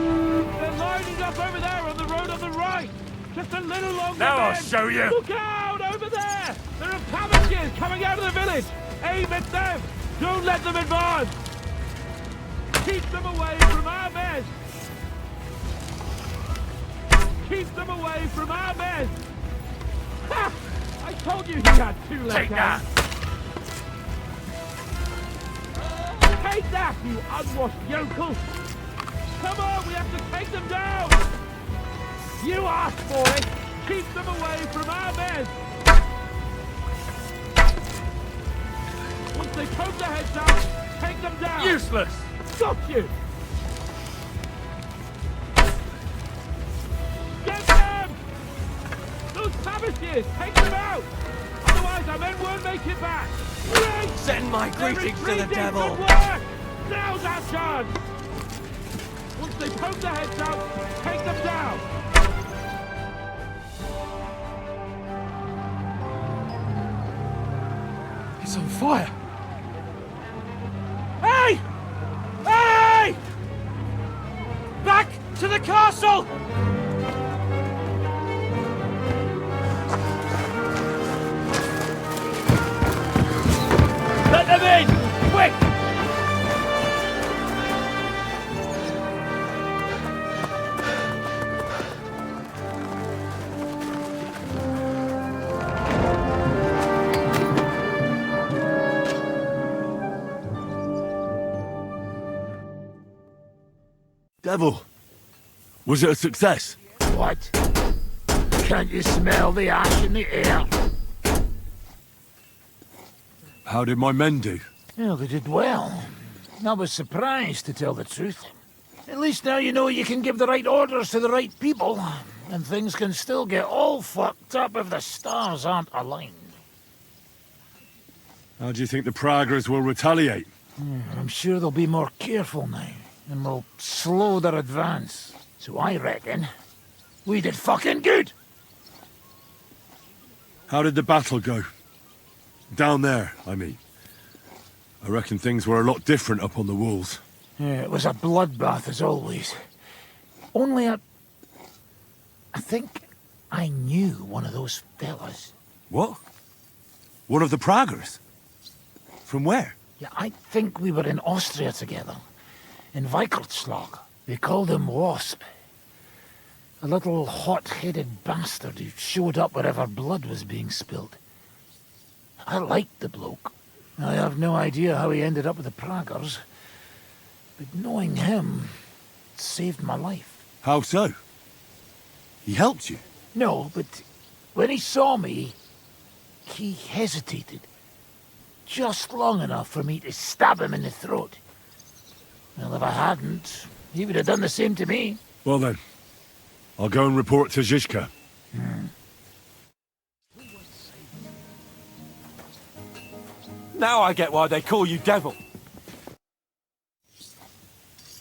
[SPEAKER 6] They're lining up over there on the road on the right! Just a little longer, Now I'll men. show you! Look out, over there! There are cabbages coming out of the village! Aim at them! Don't let them advance! Keep them away from our men! Keep them away from our men! Ha! I told you he had two left
[SPEAKER 2] Take that!
[SPEAKER 6] Take that, you unwashed yokel! Come on, we have to take them down! You asked for it! Keep them away from our men! Once they poke their heads out, take them down!
[SPEAKER 2] Useless!
[SPEAKER 6] Got you! Get them! Those savages! Take them out! Otherwise our men won't make it back! Great!
[SPEAKER 13] Send my greetings to the
[SPEAKER 6] Retreating!
[SPEAKER 13] devil!
[SPEAKER 6] Good work! Now's our chance! Once they poke their heads out, take them down!
[SPEAKER 19] It's on fire.
[SPEAKER 6] Hey! Hey! Back to the castle! Let them in! Quick!
[SPEAKER 8] Devil! Was it a success?
[SPEAKER 16] What? Can't you smell the ash in the air?
[SPEAKER 8] How did my men do?
[SPEAKER 16] Well, they did well. I was surprised, to tell the truth. At least now you know you can give the right orders to the right people, and things can still get all fucked up if the stars aren't aligned.
[SPEAKER 8] How do you think the Praguers will retaliate?
[SPEAKER 16] I'm sure they'll be more careful now, and will slow their advance. So I reckon we did fucking good!
[SPEAKER 8] How did the battle go? Down there, I mean. I reckon things were a lot different up on the walls.
[SPEAKER 16] Yeah, it was a bloodbath as always. Only I think I knew one of those fellas.
[SPEAKER 8] What? One of the Praguers? From where?
[SPEAKER 16] Yeah, I think we were in Austria together. In Weikertslag. They called him Wasp. A little hot-headed bastard who showed up wherever blood was being spilled. I liked the bloke. I have no idea how he ended up with the Praguers. But knowing him saved my life.
[SPEAKER 8] How so? He helped you?
[SPEAKER 16] No, but when he saw me, he hesitated. Just long enough for me to stab him in the throat. Well, if I hadn't, he would have done the same to me.
[SPEAKER 8] Well then, I'll go and report to Zizka.
[SPEAKER 15] Now I get why they call you Devil.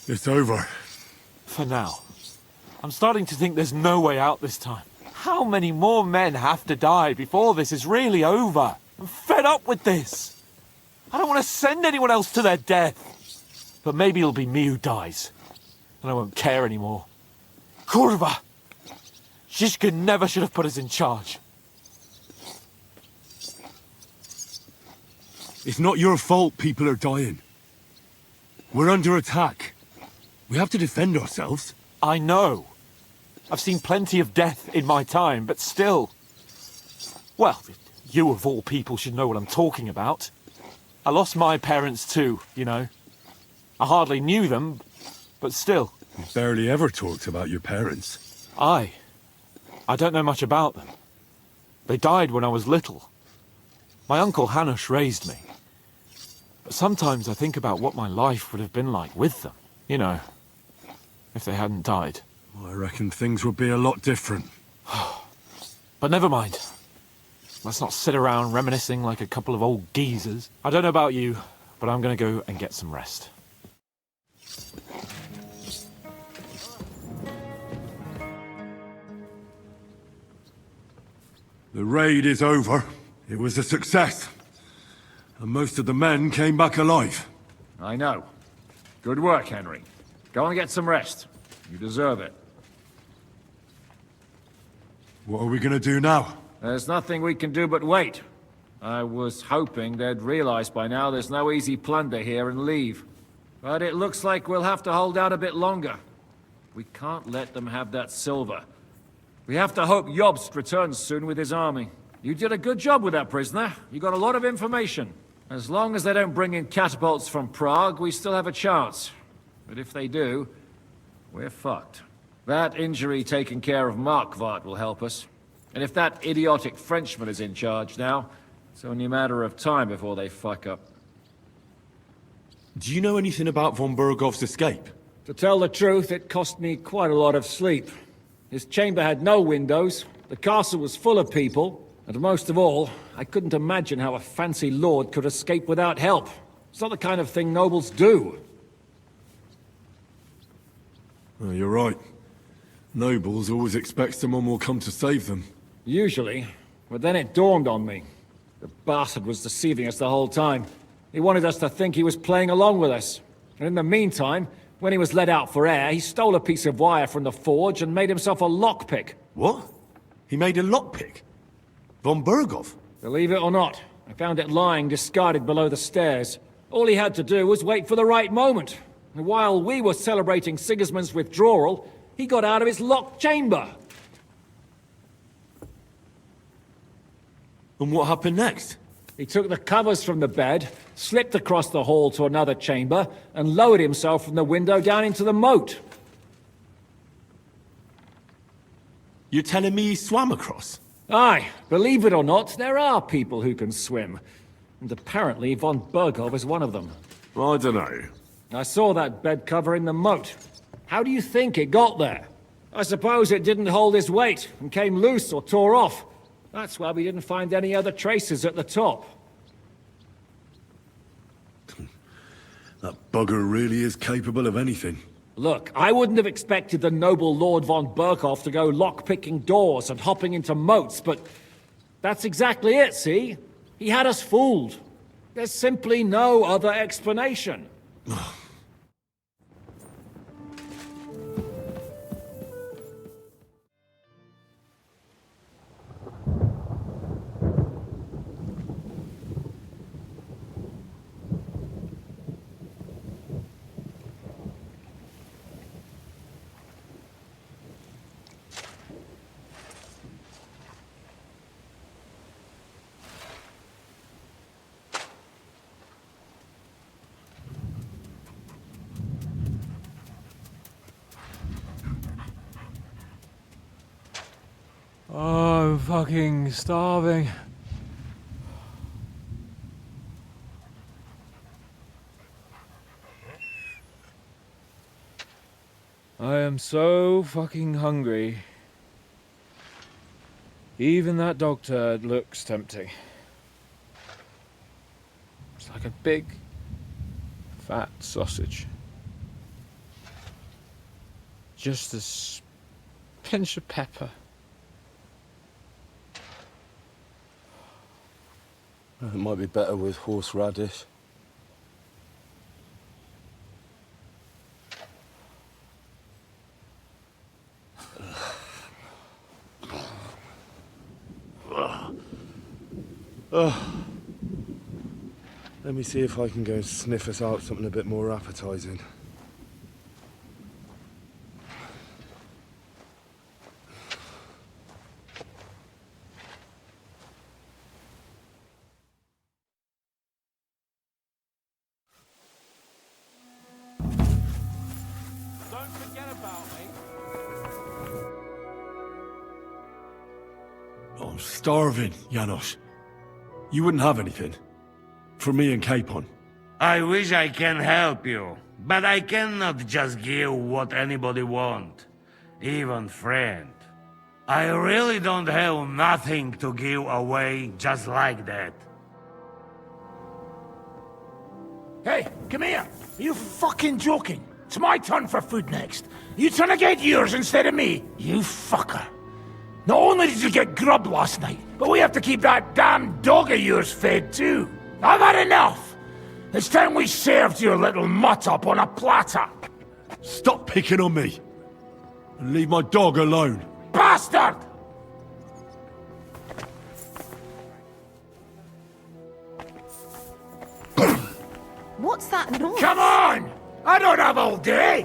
[SPEAKER 8] It's over.
[SPEAKER 15] For now. I'm starting to think there's no way out this time. How many more men have to die before this is really over? I'm fed up with this. I don't want to send anyone else to their death. But maybe it'll be me who dies. And I won't care anymore. Kurva! Zizka never should have put us in charge.
[SPEAKER 8] It's not your fault people are dying. We're under attack. We have to defend ourselves.
[SPEAKER 15] I know. I've seen plenty of death in my time, but still. Well, you of all people should know what I'm talking about. I lost my parents too, you know. I hardly knew them, but still.
[SPEAKER 8] You barely ever talked about your parents.
[SPEAKER 15] I don't know much about them. They died when I was little. My uncle Hanush raised me. But sometimes I think about what my life would have been like with them. You know, if they hadn't died.
[SPEAKER 8] I reckon things would be a lot different.
[SPEAKER 15] But never mind. Let's not sit around reminiscing like a couple of old geezers. I don't know about you, but I'm gonna go and get some rest.
[SPEAKER 8] The raid is over. It was a success. And most of the men came back alive.
[SPEAKER 1] I know. Good work, Henry. Go and get some rest. You deserve it.
[SPEAKER 8] What are we gonna do now?
[SPEAKER 1] There's nothing we can do but wait. I was hoping they'd realize by now there's no easy plunder here and leave. But it looks like we'll have to hold out a bit longer. We can't let them have that silver. We have to hope Jobst returns soon with his army. You did a good job with that prisoner. You got a lot of information. As long as they don't bring in catapults from Prague, we still have a chance. But if they do, we're fucked. That injury taken care of Markvart will help us. And if that idiotic Frenchman is in charge now, it's only a matter of time before they fuck up.
[SPEAKER 8] Do you know anything about von Bergov's escape?
[SPEAKER 1] To tell the truth, it cost me quite a lot of sleep. His chamber had no windows, the castle was full of people, and most of all, I couldn't imagine how a fancy lord could escape without help. It's not the kind of thing nobles do.
[SPEAKER 8] Well, you're right. Nobles always expect someone will come to save them.
[SPEAKER 1] Usually, but then it dawned on me. The bastard was deceiving us the whole time. He wanted us to think he was playing along with us. And in the meantime, when he was let out for air, he stole a piece of wire from the forge and made himself a lockpick.
[SPEAKER 8] What? He made a lockpick? Von Bergov?
[SPEAKER 1] Believe it or not, I found it lying discarded below the stairs. All he had to do was wait for the right moment. And while we were celebrating Sigismund's withdrawal, he got out of his locked chamber.
[SPEAKER 8] And what happened next?
[SPEAKER 1] He took the covers from the bed, slipped across the hall to another chamber, and lowered himself from the window down into the moat.
[SPEAKER 8] You're telling me he swam across?
[SPEAKER 1] Aye, believe it or not, there are people who can swim. And apparently von Berghoff is one of them.
[SPEAKER 8] I don't know.
[SPEAKER 1] I saw that bed cover in the moat. How do you think it got there? I suppose it didn't hold his weight and came loose or tore off. That's why we didn't find any other traces at the top.
[SPEAKER 8] That bugger really is capable of anything.
[SPEAKER 1] Look, I wouldn't have expected the noble Lord von Berghoff to go lock-picking doors and hopping into moats, but that's exactly it, see? He had us fooled. There's simply no other explanation.
[SPEAKER 6] Oh, I'm fucking starving. I am so fucking hungry. Even that dog turd looks tempting. It's like a big, fat sausage. Just a pinch of pepper.
[SPEAKER 5] It might be better with horseradish. Let me see if I can go and sniff us out something a bit more appetizing.
[SPEAKER 8] I'm starving, Janos. You wouldn't have anything? For me and Capon?
[SPEAKER 2] I wish I can help you, but I cannot just give what anybody want, even friend. I really don't have nothing to give away just like that.
[SPEAKER 16] Hey, come here. Are you fucking joking? It's my turn for food next. You trying to get yours instead of me? You fucker. Not only did you get grub last night, but we have to keep that damn dog of yours fed too. I've had enough. It's time we served your little mutt up on a platter.
[SPEAKER 8] Stop picking on me! And leave my dog alone!
[SPEAKER 16] Bastard!
[SPEAKER 22] What's that noise?
[SPEAKER 16] Come on! I don't have all day!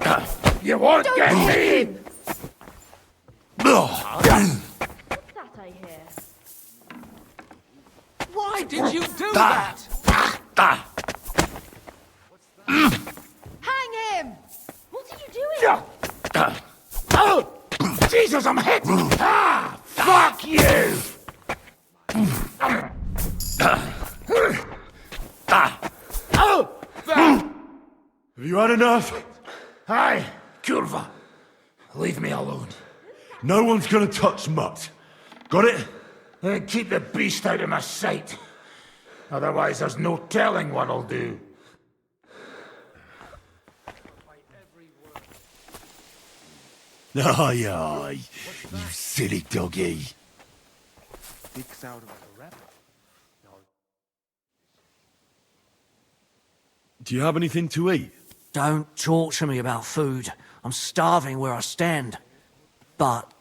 [SPEAKER 16] You won't get me!
[SPEAKER 22] What's that I hear?
[SPEAKER 7] Why did you do that?
[SPEAKER 22] Hang him! What are you doing?
[SPEAKER 16] Oh! Jesus, I'm hit! Ah! Fuck you!
[SPEAKER 8] Have you had enough?
[SPEAKER 16] Aye, Curva. Leave me alone.
[SPEAKER 8] No one's gonna touch Mutt. Got it?
[SPEAKER 16] Keep the beast out of my sight. Otherwise, there's no telling what'll do.
[SPEAKER 8] Aye, aye. You silly doggy.
[SPEAKER 21] Sticks out of the rabbit.
[SPEAKER 8] Do you have anything to eat?
[SPEAKER 14] Don't talk to me about food. I'm starving where I stand. But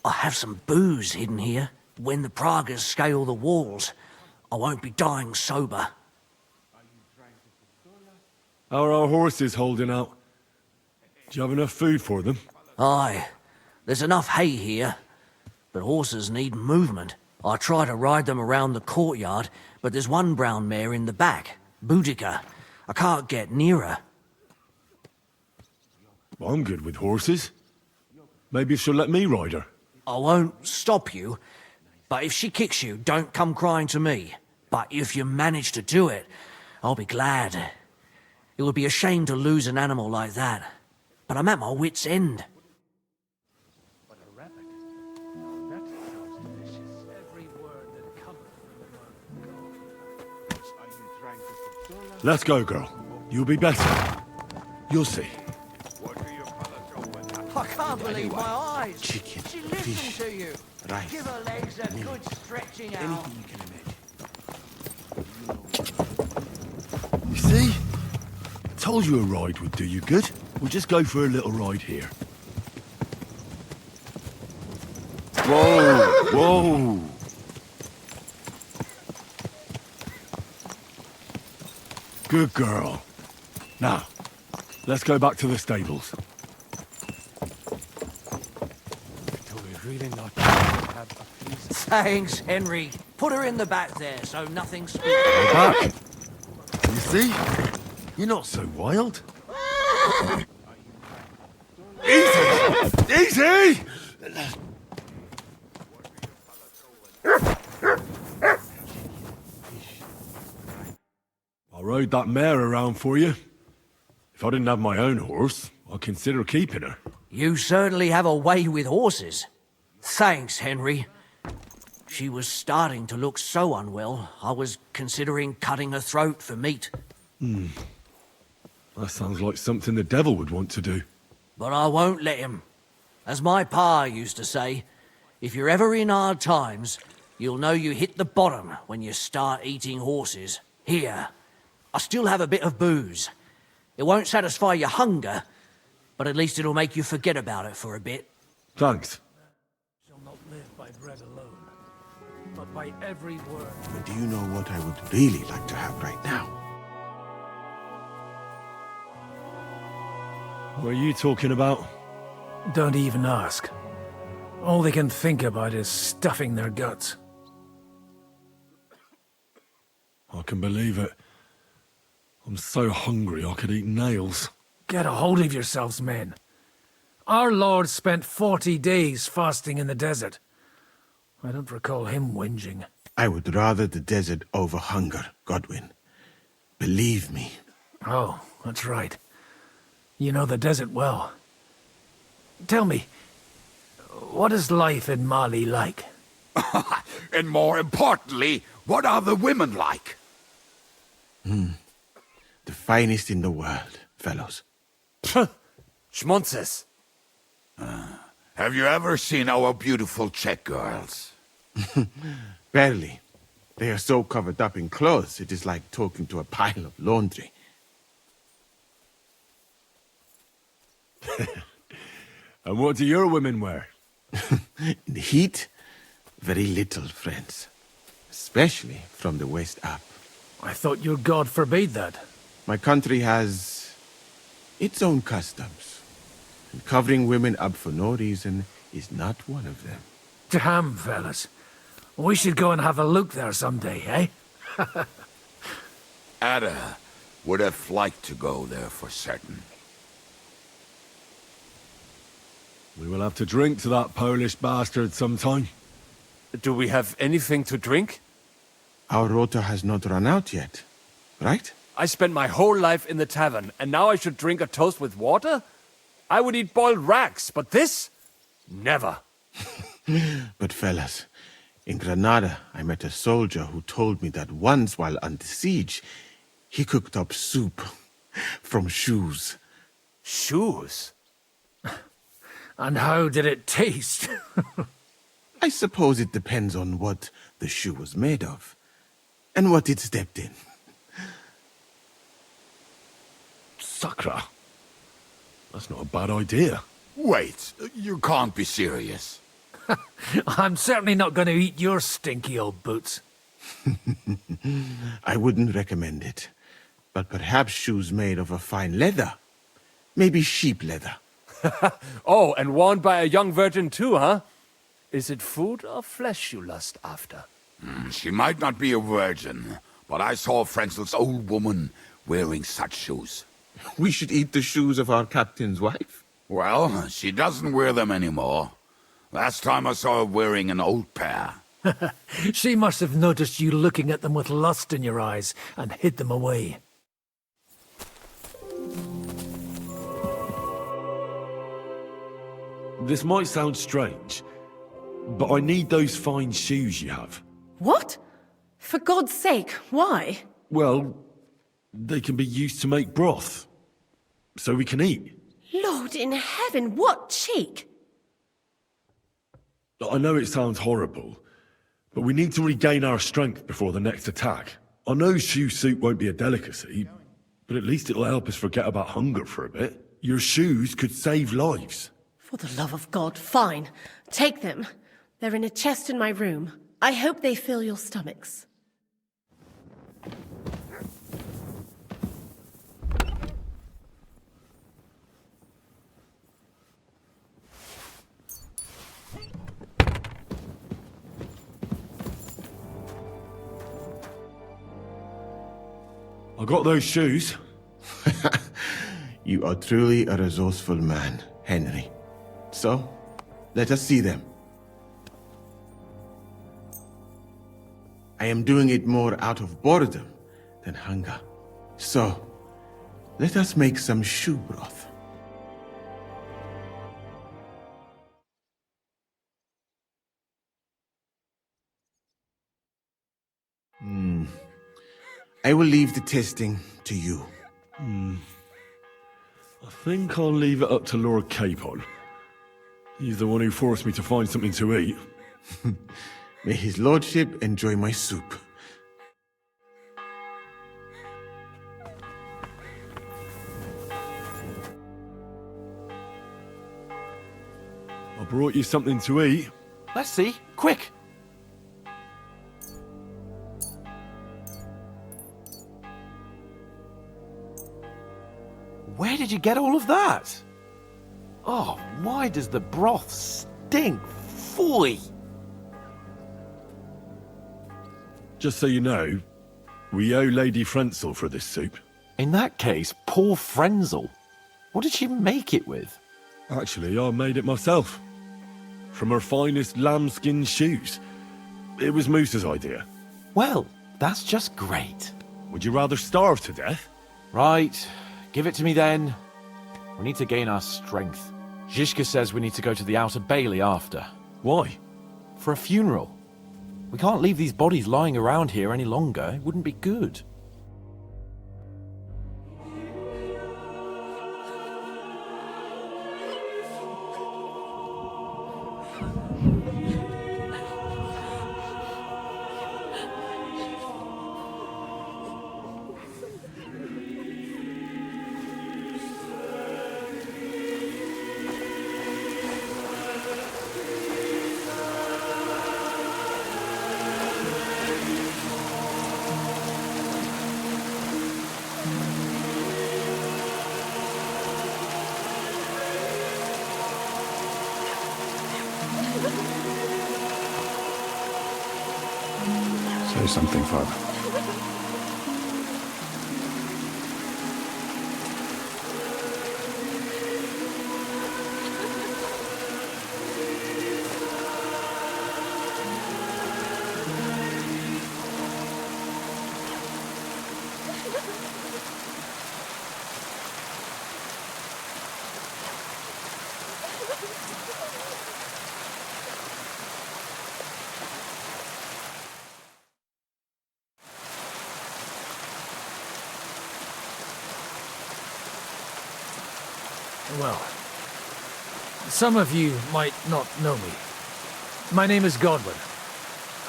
[SPEAKER 14] I have some booze hidden here. When the Praguers scale the walls, I won't be dying sober.
[SPEAKER 8] How are our horses holding out? Do you have enough food for them?
[SPEAKER 14] Aye. There's enough hay here, but horses need movement. I try to ride them around the courtyard, but there's one brown mare in the back, Boudica. I can't get near her.
[SPEAKER 8] I'm good with horses. Maybe she'll let me ride her.
[SPEAKER 14] I won't stop you, but if she kicks you, don't come crying to me. But if you manage to do it, I'll be glad. It would be a shame to lose an animal like that. But I'm at my wit's end.
[SPEAKER 8] Let's go, girl. You'll be better. You'll see.
[SPEAKER 14] I can't believe my eyes.
[SPEAKER 20] Chicken,
[SPEAKER 14] She listened
[SPEAKER 20] fish,
[SPEAKER 14] to you.
[SPEAKER 20] rice,
[SPEAKER 14] Give her legs a
[SPEAKER 20] meat,
[SPEAKER 14] good stretching out.
[SPEAKER 20] anything you can imagine.
[SPEAKER 8] You see? Told you a ride would do you good. We'll just go for a little ride here. Whoa! Whoa! Good girl. Now, let's go back to the stables.
[SPEAKER 14] Thanks, Henry. Put her in the back there so nothing spills.
[SPEAKER 8] Go back. You see? You're not so wild. Easy! Easy! I rode that mare around for you. If I didn't have my own horse, I'd consider keeping her.
[SPEAKER 14] You certainly have a way with horses. Thanks, Henry. She was starting to look so unwell, I was considering cutting her throat for meat.
[SPEAKER 8] That sounds like something the devil would want to do.
[SPEAKER 14] But I won't let him. As my pa used to say, if you're ever in hard times, you'll know you hit the bottom when you start eating horses. Here, I still have a bit of booze. It won't satisfy your hunger, but at least it'll make you forget about it for a bit.
[SPEAKER 8] Thanks.
[SPEAKER 7] Shall not live by bread alone, but by every word.
[SPEAKER 20] But do you know what I would really like to have right now?
[SPEAKER 8] What are you talking about?
[SPEAKER 7] Don't even ask. All they can think about is stuffing their guts.
[SPEAKER 8] I can believe it. I'm so hungry I could eat nails.
[SPEAKER 7] Get a hold of yourselves, men. Our Lord spent 40 days fasting in the desert. I don't recall him whinging.
[SPEAKER 20] I would rather the desert over hunger, Godwin. Believe me.
[SPEAKER 7] Oh, that's right. You know the desert well. Tell me, what is life in Mali like?
[SPEAKER 12] And more importantly, what are the women like?
[SPEAKER 20] The finest in the world, fellows.
[SPEAKER 11] Schmonzes.
[SPEAKER 12] Have you ever seen our beautiful Czech girls?
[SPEAKER 20] Barely. They are so covered up in clothes, it is like talking to a pile of laundry.
[SPEAKER 8] And what do your women wear?
[SPEAKER 20] In the heat, very little, friends. Especially from the west up.
[SPEAKER 7] I thought your god forbade that.
[SPEAKER 20] My country has its own customs. And covering women up for no reason is not one of them.
[SPEAKER 7] Damn, fellas. We should go and have a look there someday, eh?
[SPEAKER 12] Ada would have liked to go there for certain.
[SPEAKER 8] We will have to drink to that Polish bastard sometime.
[SPEAKER 11] Do we have anything to drink?
[SPEAKER 20] Our rota has not run out yet, right?
[SPEAKER 11] I spent my whole life in the tavern, and now I should drink a toast with water? I would eat boiled rags, but this? Never.
[SPEAKER 20] But fellas, in Granada, I met a soldier who told me that once while under siege, he cooked up soup from shoes.
[SPEAKER 11] Shoes?
[SPEAKER 7] And how did it taste?
[SPEAKER 20] I suppose it depends on what the shoe was made of, and what it stepped in.
[SPEAKER 8] Sakra. That's not a bad idea.
[SPEAKER 12] Wait, you can't be serious.
[SPEAKER 7] I'm certainly not going to eat your stinky old boots.
[SPEAKER 20] I wouldn't recommend it, but perhaps shoes made of a fine leather. Maybe sheep leather.
[SPEAKER 11] Oh, and worn by a young virgin too, huh? Is it food or flesh you lust after?
[SPEAKER 12] She might not be a virgin, but I saw Frenzel's old woman wearing such shoes.
[SPEAKER 20] We should eat the shoes of our captain's wife.
[SPEAKER 12] Well, she doesn't wear them anymore. Last time I saw her wearing an old pair.
[SPEAKER 7] She must have noticed you looking at them with lust in your eyes and hid them away.
[SPEAKER 8] This might sound strange, but I need those fine shoes you have.
[SPEAKER 22] What? For God's sake, why?
[SPEAKER 8] Well, they can be used to make broth, so we can eat.
[SPEAKER 22] Lord in heaven, what cheek!
[SPEAKER 8] I know it sounds horrible, but we need to regain our strength before the next attack. I know shoe soup won't be a delicacy, but at least it'll help us forget about hunger for a bit. Your shoes could save lives.
[SPEAKER 22] For the love of God, fine. Take them. They're in a chest in my room. I hope they fill your stomachs.
[SPEAKER 8] I got those shoes.
[SPEAKER 20] You are truly a resourceful man, Henry. So, let us see them. I am doing it more out of boredom than hunger. So, let us make some shoe broth. I will leave the testing to you.
[SPEAKER 8] I think I'll leave it up to Lord Capon. He's the one who forced me to find something to eat.
[SPEAKER 20] May his lordship enjoy my soup.
[SPEAKER 8] I brought you something to eat.
[SPEAKER 15] Let's see. Quick! Where did you get all of that? Oh, why does the broth stink? Phooey!
[SPEAKER 8] Just so you know, we owe Lady Frenzel for this soup.
[SPEAKER 15] In that case, poor Frenzel. What did she make it with?
[SPEAKER 8] Actually, I made it myself. From her finest lambskin shoes. It was Moose's idea.
[SPEAKER 15] Well, that's just great.
[SPEAKER 8] Would you rather starve to death?
[SPEAKER 15] Right. Give it to me then. We need to gain our strength. Zizka says we need to go to the Outer Bailey after.
[SPEAKER 8] Why?
[SPEAKER 15] For a funeral. We can't leave these bodies lying around here any longer. It wouldn't be good.
[SPEAKER 16] Say something, Father.
[SPEAKER 7] Well, some of you might not know me. My name is Godwin,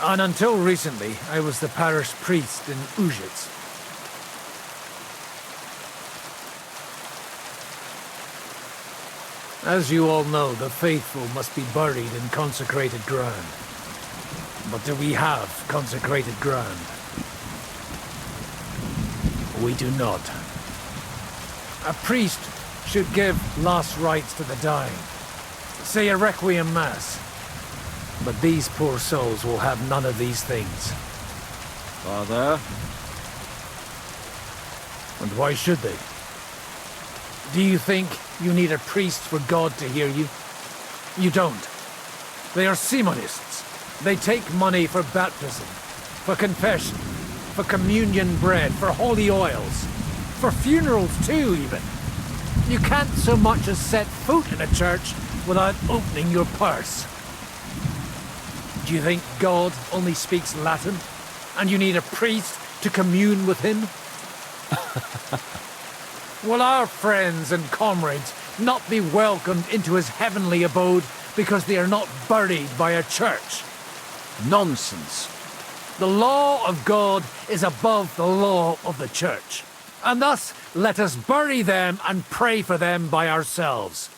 [SPEAKER 7] and until recently, I was the parish priest in Ujitz. As you all know, the faithful must be buried in consecrated ground. But do we have consecrated ground? We do not. A priest should give last rites to the dying. Say a requiem mass. But these poor souls will have none of these things.
[SPEAKER 1] Father?
[SPEAKER 7] And why should they? Do you think you need a priest for God to hear you? You don't. They are Simonists. They take money for baptism, for confession, for communion bread, for holy oils, for funerals too, even. You can't so much as set foot in a church without opening your purse. Do you think God only speaks Latin, and you need a priest to commune with him? Will our friends and comrades not be welcomed into his heavenly abode because they are not buried by a church? Nonsense. The law of God is above the law of the church, and thus let us bury them and pray for them by ourselves.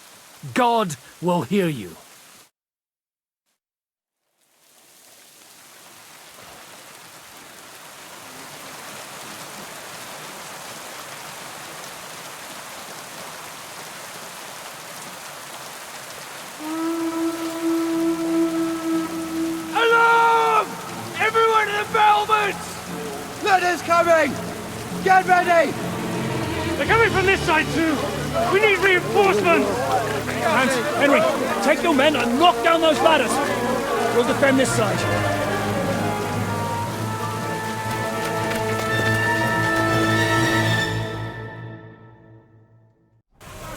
[SPEAKER 7] God will hear you.
[SPEAKER 6] Alarm! Everyone in the battlements! Letters coming! Get ready!
[SPEAKER 1] They're coming from this side too! We need reinforcements! Hans, Henry, take your men and knock down those ladders! We'll defend this side.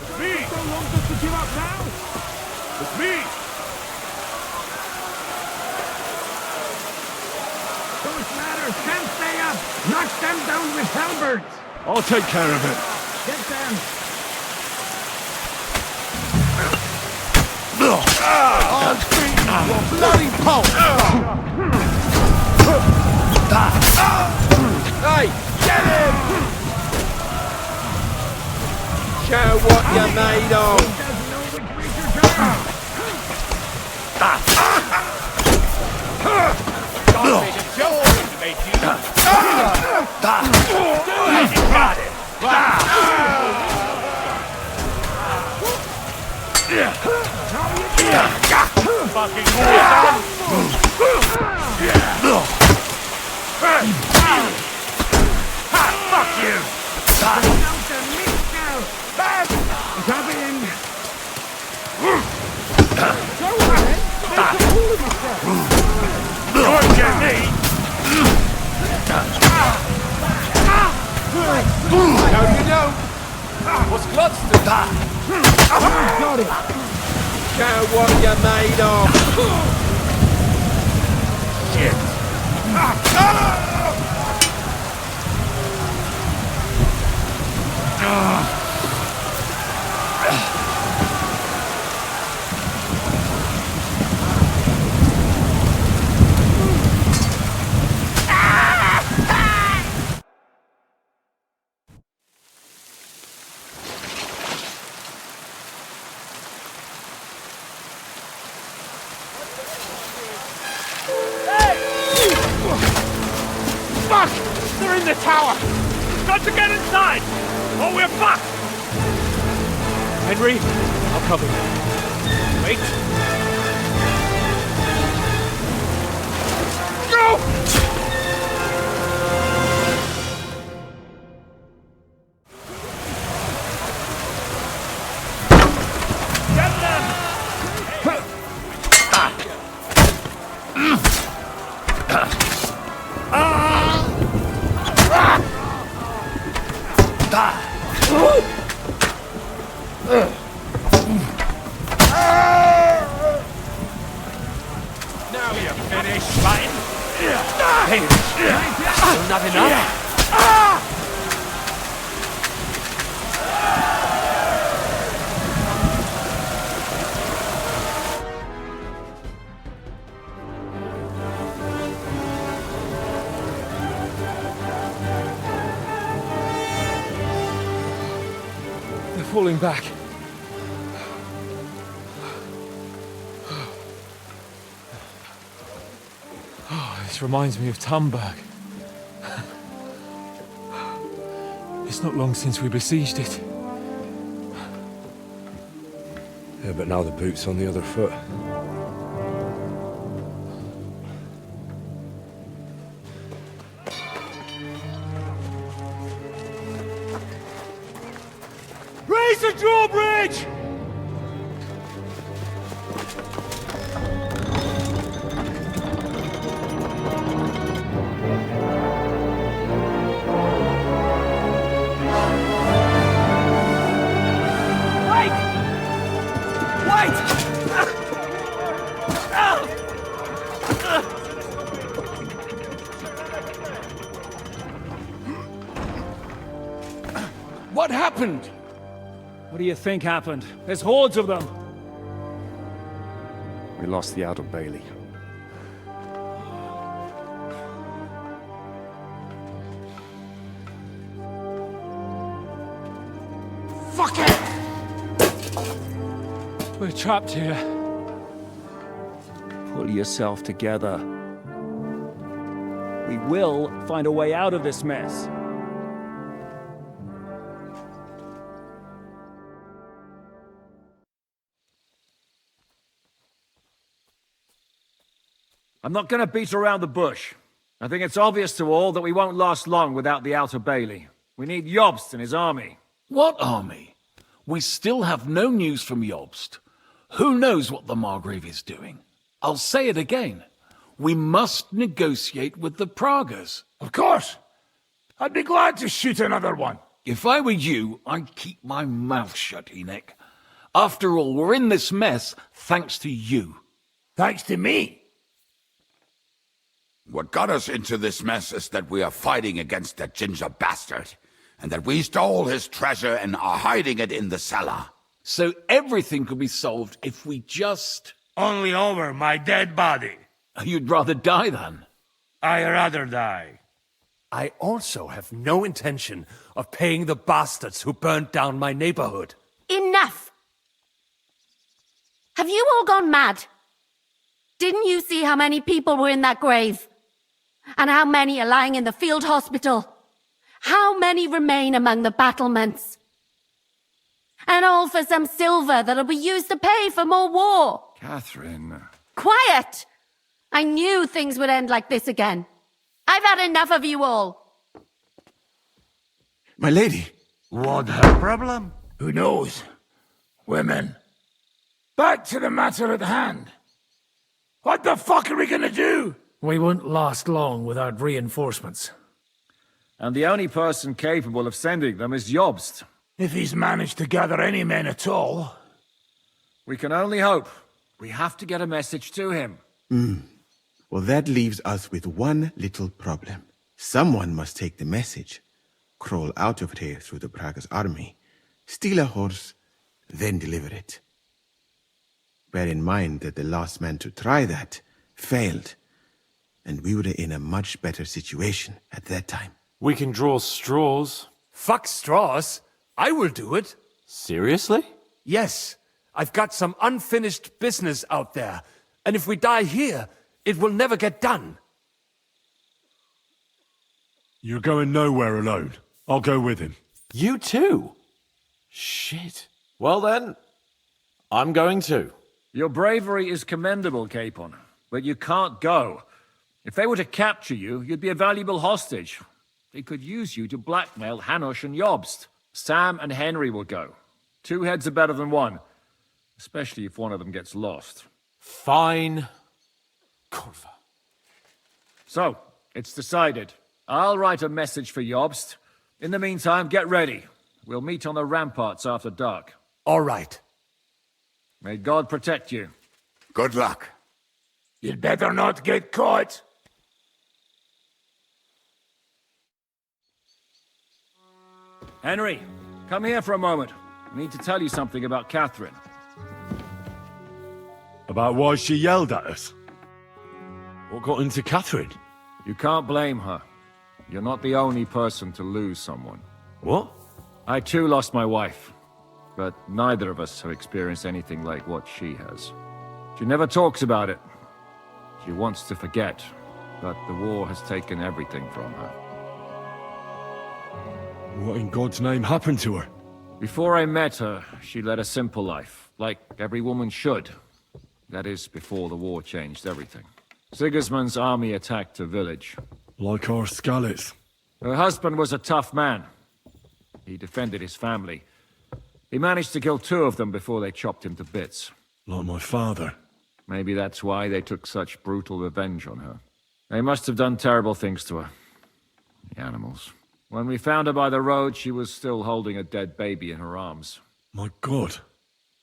[SPEAKER 6] It's me! So long just to give up now? It's me! Those ladders can't stay up! Knock them down with halberds!
[SPEAKER 8] I'll take care of it.
[SPEAKER 6] Get them!
[SPEAKER 16] Bloody pole! Hey, get him! Show what you're made of!
[SPEAKER 6] Fucking fuck you! Copying! Don't get me!
[SPEAKER 16] How do you know?
[SPEAKER 11] What's Gludston?
[SPEAKER 16] Got it! Show what you're made of!
[SPEAKER 6] Shit!
[SPEAKER 1] Fuck! They're in the tower! Got to get inside! Or we're fucked! Henry, I'll cover you. Wait. Go! Get them!
[SPEAKER 6] Now you're finished, Martin.
[SPEAKER 11] Still not enough?
[SPEAKER 1] They're falling back. This reminds me of Tamberg. It's not long since we besieged it.
[SPEAKER 5] Yeah, but now the boot's on the other foot.
[SPEAKER 1] Raise the drawbridge! happened? What do you think happened? There's hordes of them.
[SPEAKER 5] We lost the Outer Bailey.
[SPEAKER 1] Fuck it! We're trapped here. Pull yourself together. We will find a way out of this mess. I'm not going to beat around the bush. I think it's obvious to all that we won't last long without the Outer Bailey. We need Jobst and his army.
[SPEAKER 19] What army? We still have no news from Jobst. Who knows what the Margrave is doing? I'll say it again. We must negotiate with the Praguers.
[SPEAKER 16] Of course. I'd be glad to shoot another one.
[SPEAKER 19] If I were you, I'd keep my mouth shut, Enoch. After all, we're in this mess thanks to you.
[SPEAKER 16] Thanks to me?
[SPEAKER 12] What got us into this mess is that we are fighting against that ginger bastard, and that we stole his treasure and are hiding it in the cellar.
[SPEAKER 19] So everything could be solved if we just...
[SPEAKER 2] Only over my dead body.
[SPEAKER 19] You'd rather die then?
[SPEAKER 2] I'd rather die.
[SPEAKER 11] I also have no intention of paying the bastards who burnt down my neighborhood.
[SPEAKER 4] Enough! Have you all gone mad? Didn't you see how many people were in that grave? And how many are lying in the field hospital? How many remain among the battlements? And all for some silver that'll be used to pay for more war.
[SPEAKER 1] Catherine...
[SPEAKER 4] Quiet! I knew things would end like this again. I've had enough of you all.
[SPEAKER 20] My lady.
[SPEAKER 2] What her problem?
[SPEAKER 16] Who knows? Women. Back to the matter at hand. What the fuck are we gonna do?
[SPEAKER 7] We won't last long without reinforcements.
[SPEAKER 1] And the only person capable of sending them is Jobst.
[SPEAKER 16] If he's managed to gather any men at all.
[SPEAKER 1] We can only hope. We have to get a message to him.
[SPEAKER 20] Well, that leaves us with one little problem. Someone must take the message, crawl out of here through the Praguer's army, steal a horse, then deliver it. Bear in mind that the last man to try that failed, and we were in a much better situation at that time.
[SPEAKER 15] We can draw straws.
[SPEAKER 11] Fuck straws. I will do it.
[SPEAKER 15] Seriously?
[SPEAKER 11] Yes. I've got some unfinished business out there, and if we die here, it will never get done.
[SPEAKER 8] You're going nowhere alone. I'll go with him.
[SPEAKER 15] You too? Shit. Well then, I'm going too.
[SPEAKER 1] Your bravery is commendable, Capon, but you can't go. If they were to capture you, you'd be a valuable hostage. They could use you to blackmail Hanush and Jobst. Sam and Henry will go. 2 heads are better than 1, especially if one of them gets lost.
[SPEAKER 15] Fine. Corva.
[SPEAKER 1] So, it's decided. I'll write a message for Jobst. In the meantime, get ready. We'll meet on the ramparts after dark.
[SPEAKER 11] All right.
[SPEAKER 1] May God protect you.
[SPEAKER 12] Good luck.
[SPEAKER 16] You'd better not get caught.
[SPEAKER 1] Henry, come here for a moment. I need to tell you something about Catherine.
[SPEAKER 8] About why she yelled at us? What got into Catherine?
[SPEAKER 1] You can't blame her. You're not the only person to lose someone.
[SPEAKER 8] What?
[SPEAKER 1] I too lost my wife, but neither of us have experienced anything like what she has. She never talks about it. She wants to forget, but the war has taken everything from her.
[SPEAKER 8] What in God's name happened to her?
[SPEAKER 1] Before I met her, she led a simple life, like every woman should. That is, before the war changed everything. Sigismund's army attacked her village.
[SPEAKER 8] Like our Skalitz.
[SPEAKER 1] Her husband was a tough man. He defended his family. He managed to kill 2 of them before they chopped him to bits.
[SPEAKER 8] Like my father.
[SPEAKER 1] Maybe that's why they took such brutal revenge on her. They must have done terrible things to her. The animals. When we found her by the road, she was still holding a dead baby in her arms.
[SPEAKER 8] My God.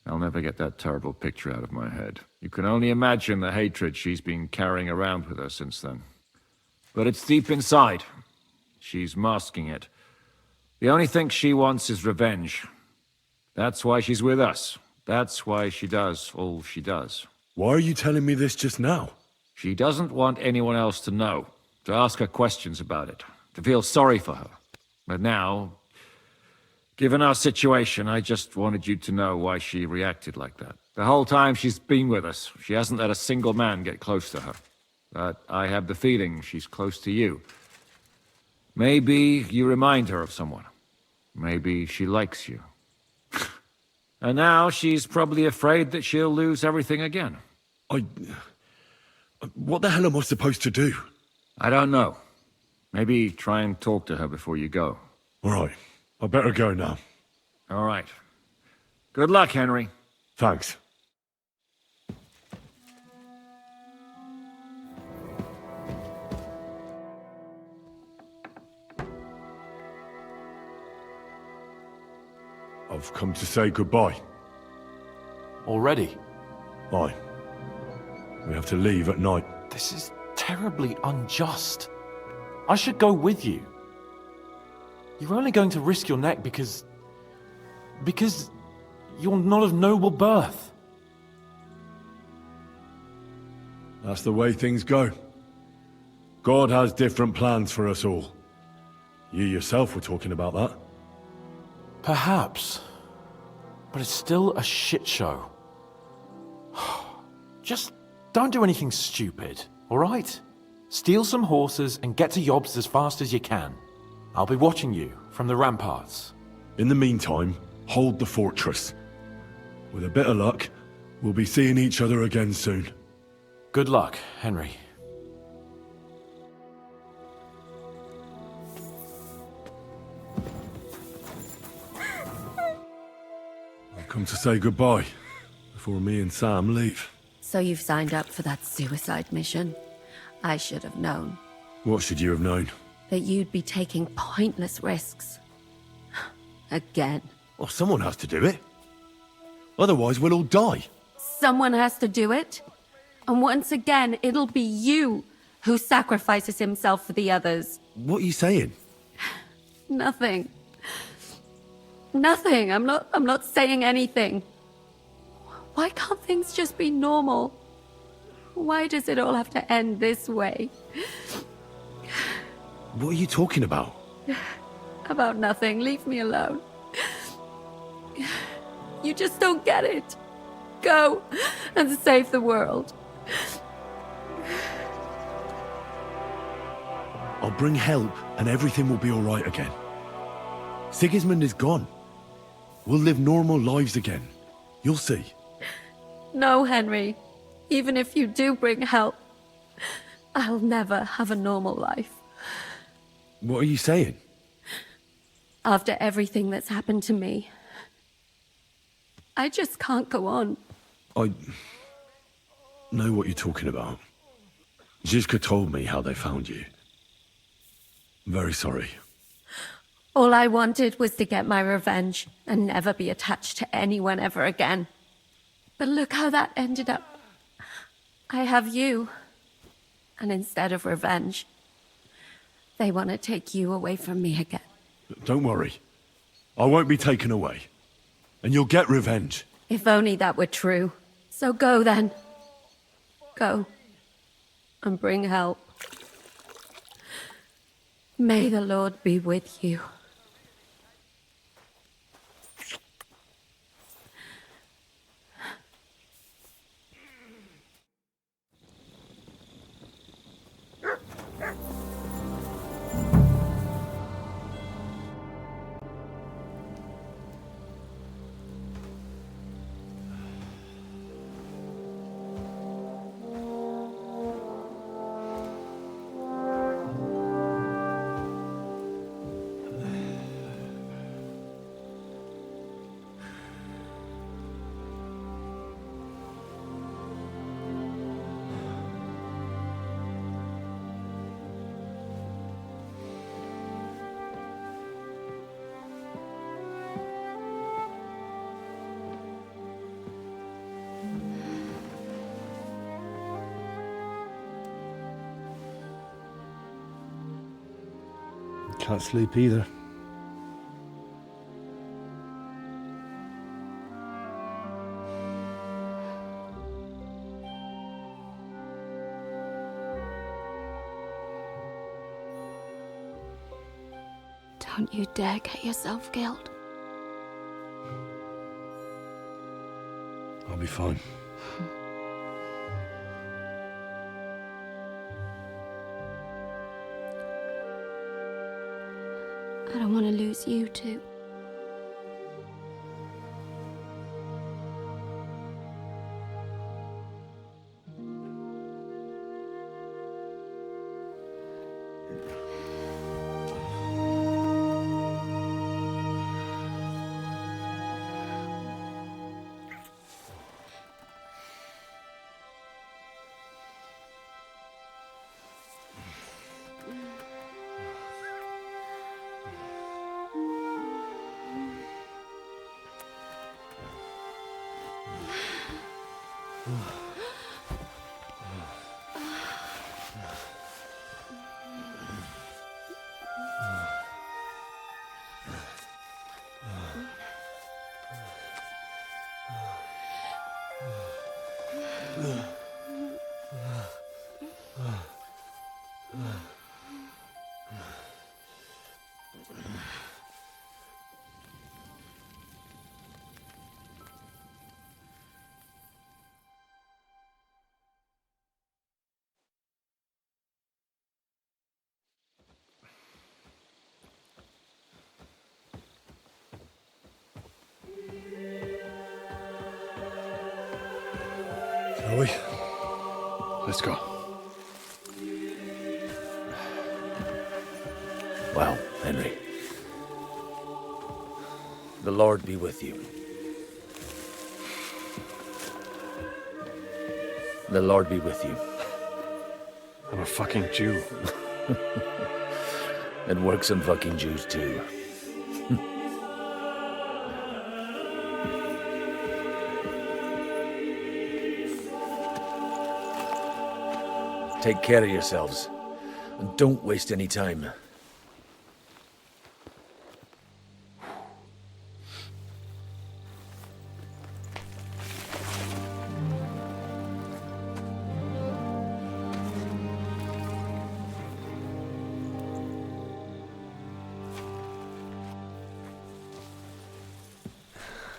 [SPEAKER 1] I'll never get that terrible picture out of my head. You can only imagine the hatred she's been carrying around with her since then. But it's deep inside. She's masking it. The only thing she wants is revenge. That's why she's with us. That's why she does all she does.
[SPEAKER 8] Why are you telling me this just now?
[SPEAKER 1] She doesn't want anyone else to know, to ask her questions about it, to feel sorry for her. But now, given our situation, I just wanted you to know why she reacted like that. The whole time she's been with us, she hasn't let a single man get close to her. But I have the feeling she's close to you. Maybe you remind her of someone. Maybe she likes you. And now she's probably afraid that she'll lose everything again.
[SPEAKER 8] What the hell am I supposed to do?
[SPEAKER 1] I don't know. Maybe try and talk to her before you go.
[SPEAKER 8] All right. I better go now.
[SPEAKER 1] All right. Good luck, Henry.
[SPEAKER 8] Thanks. I've come to say goodbye.
[SPEAKER 15] Already?
[SPEAKER 8] Aye. We have to leave at night.
[SPEAKER 15] This is terribly unjust. I should go with you. You're only going to risk your neck because you're not of noble birth.
[SPEAKER 8] That's the way things go. God has different plans for us all. You yourself were talking about that.
[SPEAKER 15] Perhaps. But it's still a shit show. Just don't do anything stupid, alright? Steal some horses and get to Yobst as fast as you can. I'll be watching you from the ramparts.
[SPEAKER 8] In the meantime, hold the fortress. With a bit of luck, we'll be seeing each other again soon.
[SPEAKER 15] Good luck, Henry.
[SPEAKER 8] I've come to say goodbye before me and Sam leave.
[SPEAKER 4] So you've signed up for that suicide mission? I should have known.
[SPEAKER 8] What should you have known?
[SPEAKER 4] That you'd be taking pointless risks. Again.
[SPEAKER 8] Well, someone has to do it. Otherwise, we'll all die.
[SPEAKER 4] Someone has to do it. And once again, it'll be you who sacrifices himself for the others.
[SPEAKER 8] What are you saying?
[SPEAKER 4] Nothing. Nothing. I'm not saying anything. Why can't things just be normal? Why does it all have to end this way?
[SPEAKER 8] What are you talking about?
[SPEAKER 4] About nothing. Leave me alone. You just don't get it. Go and save the world.
[SPEAKER 8] I'll bring help and everything will be all right again. Sigismund is gone. We'll live normal lives again. You'll see.
[SPEAKER 4] No, Henry. Even if you do bring help, I'll never have a normal life.
[SPEAKER 8] What are you saying?
[SPEAKER 4] After everything that's happened to me, I just can't go on.
[SPEAKER 8] I know what you're talking about. Zizka told me how they found you. I'm very sorry.
[SPEAKER 4] All I wanted was to get my revenge and never be attached to anyone ever again. But look how that ended up. I have you. And instead of revenge, they want to take you away from me again.
[SPEAKER 8] Don't worry. I won't be taken away. And you'll get revenge.
[SPEAKER 4] If only that were true. So go then. Go. And bring help. May the Lord be with you.
[SPEAKER 5] Can't sleep either.
[SPEAKER 4] Don't you dare get yourself killed.
[SPEAKER 5] I'll be fine.
[SPEAKER 4] I don't want to lose you too.
[SPEAKER 5] Shall we? Let's go.
[SPEAKER 9] Well, Henry. The Lord be with you. The Lord be with you.
[SPEAKER 5] I'm a fucking Jew.
[SPEAKER 9] And works on fucking Jews too. Take care of yourselves, and don't waste any time.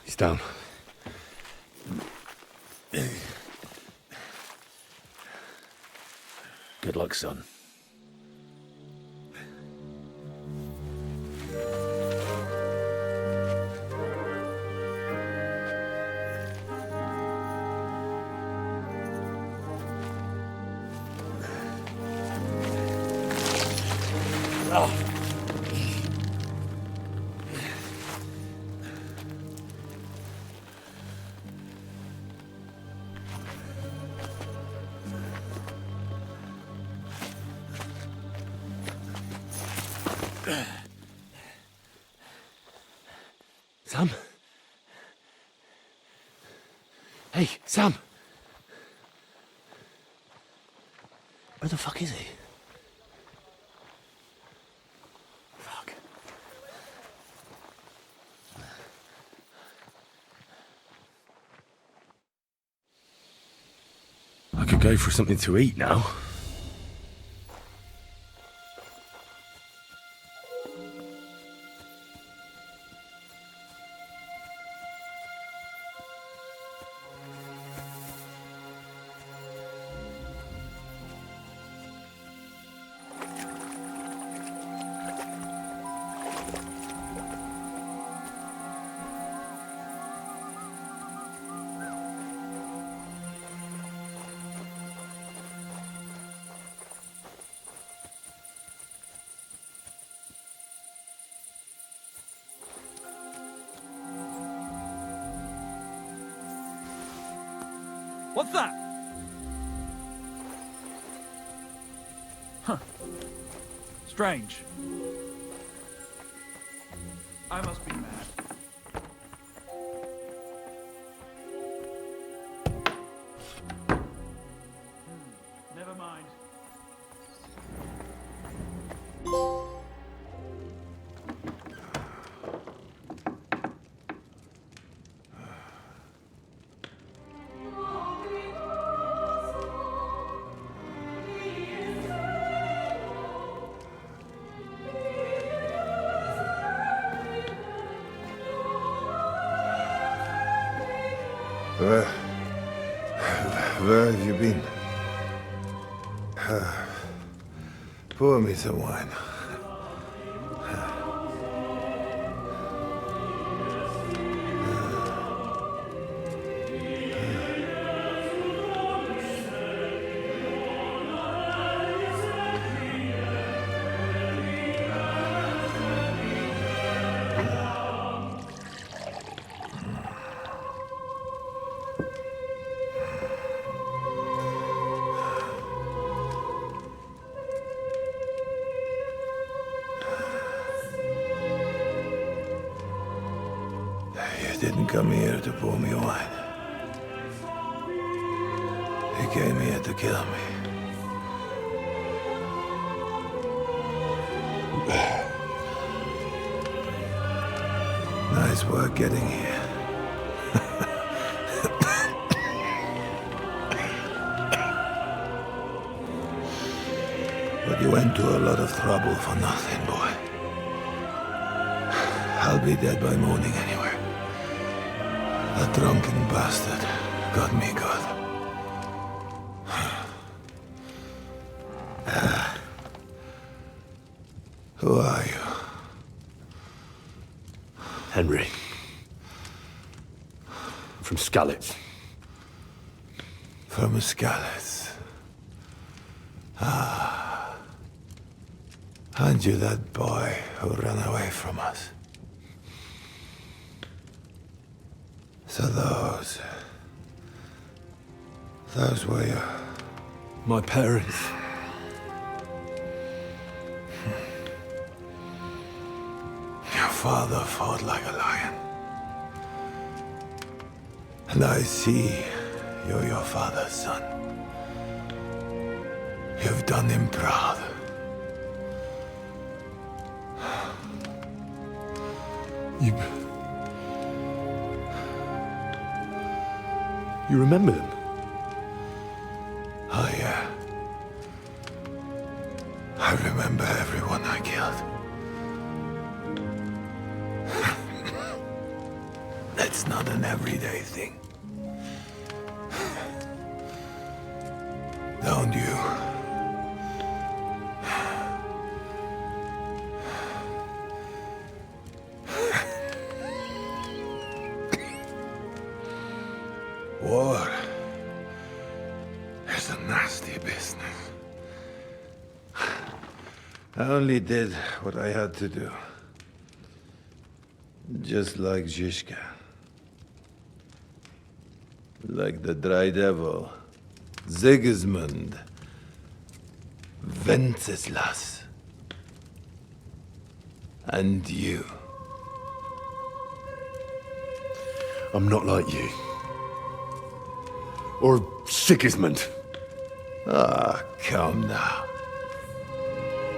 [SPEAKER 5] He's down.
[SPEAKER 9] Good luck, son.
[SPEAKER 5] Sam? Hey, Sam! Where the fuck is he? Fuck. I could go for something to eat now.
[SPEAKER 1] What's that? Huh. Strange. I must be mad. Never mind.
[SPEAKER 10] Where have you been? Pour me some wine. You didn't come here to pour me wine. You came here to kill me. Nice work getting here. But you went to a lot of trouble for nothing, boy. I'll be dead by morning anyway. That drunken bastard got me good. Who are you?
[SPEAKER 8] Henry. From Skalitz.
[SPEAKER 10] From Skalitz. Ah. Aren't you that boy who ran away from us? So those were your...
[SPEAKER 8] My parents.
[SPEAKER 10] Your father fought like a lion. And I see you're your father's son. You've done him proud.
[SPEAKER 8] You remember them?
[SPEAKER 10] Oh, yeah. I remember everyone I killed. That's not an everyday thing. Don't you? War is a nasty business. I only did what I had to do. Just like Zizka. Like the Dry Devil. Sigismund. Wenceslas. And you.
[SPEAKER 8] I'm not like you. Or Sigismund.
[SPEAKER 10] Ah, come now.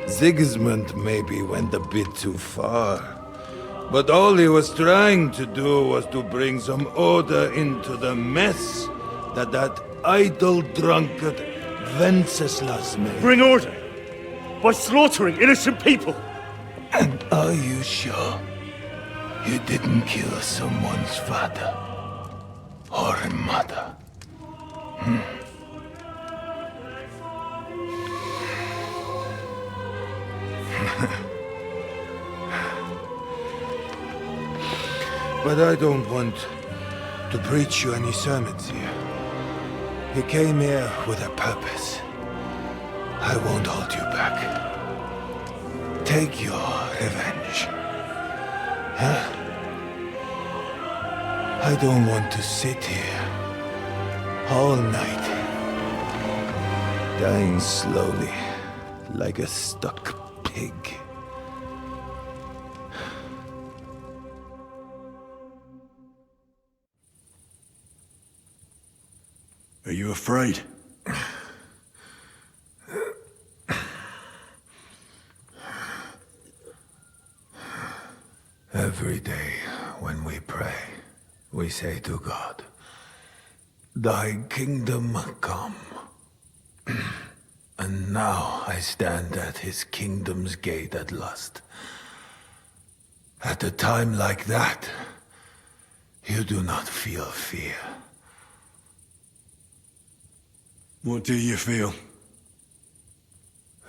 [SPEAKER 10] Sigismund maybe went a bit too far. But all he was trying to do was to bring some order into the mess that idle drunkard Wenceslas made.
[SPEAKER 8] Bring order? By slaughtering innocent people?
[SPEAKER 10] And are you sure you didn't kill someone's father or mother? But I don't want to preach you any sermons here. You came here with a purpose. I won't hold you back. Take your revenge. Huh? I don't want to sit here all night, dying slowly like a stuck pig.
[SPEAKER 8] Are you afraid?
[SPEAKER 10] Every day when we pray, we say to God, "Thy kingdom come." And now I stand at his kingdom's gate at last. At a time like that, you do not feel fear.
[SPEAKER 8] What do you feel?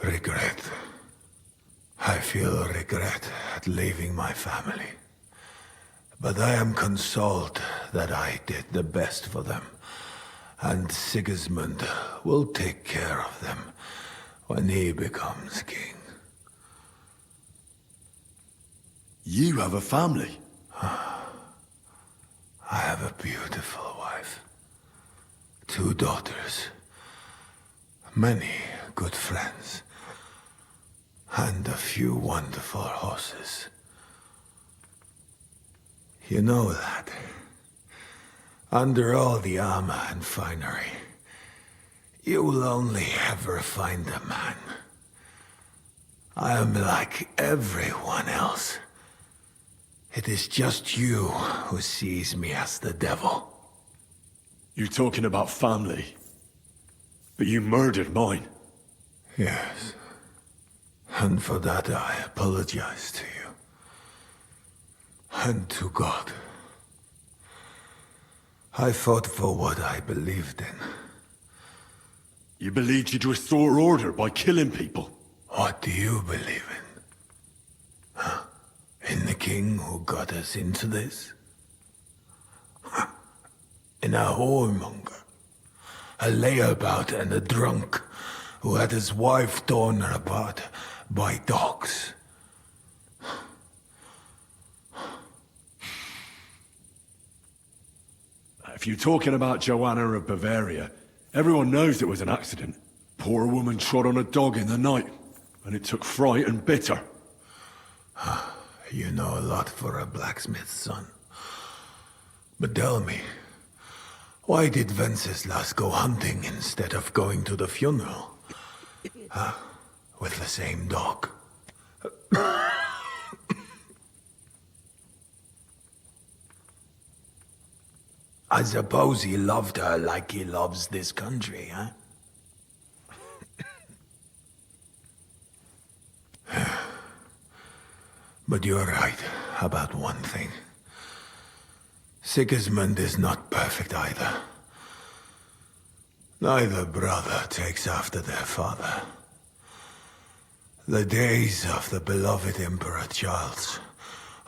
[SPEAKER 10] Regret. I feel regret at leaving my family. But I am consoled that I did the best for them. And Sigismund will take care of them when he becomes king.
[SPEAKER 8] You have a family?
[SPEAKER 10] I have a beautiful wife. 2 daughters. Many good friends. And a few wonderful horses. You know that. Under all the armor and finery, you will only ever find a man. I am like everyone else. It is just you who sees me as the devil.
[SPEAKER 8] You're talking about family. But you murdered mine.
[SPEAKER 10] Yes. And for that I apologize to you. And to God. I fought for what I believed in.
[SPEAKER 8] You believed you'd restore order by killing people?
[SPEAKER 10] What do you believe in? Huh? In the king who got us into this? Huh? In a whoremonger? A layabout and a drunk who had his wife torn apart by dogs?
[SPEAKER 8] If you're talking about Joanna of Bavaria, everyone knows it was an accident. Poor woman trod on a dog in the night, and it took fright and bit her.
[SPEAKER 10] You know a lot for a blacksmith's son. But tell me, why did Wenceslas go hunting instead of going to the funeral? With the same dog? I suppose he loved her like he loves this country, huh? But you're right about one thing. Sigismund is not perfect either. Neither brother takes after their father. The days of the beloved Emperor Charles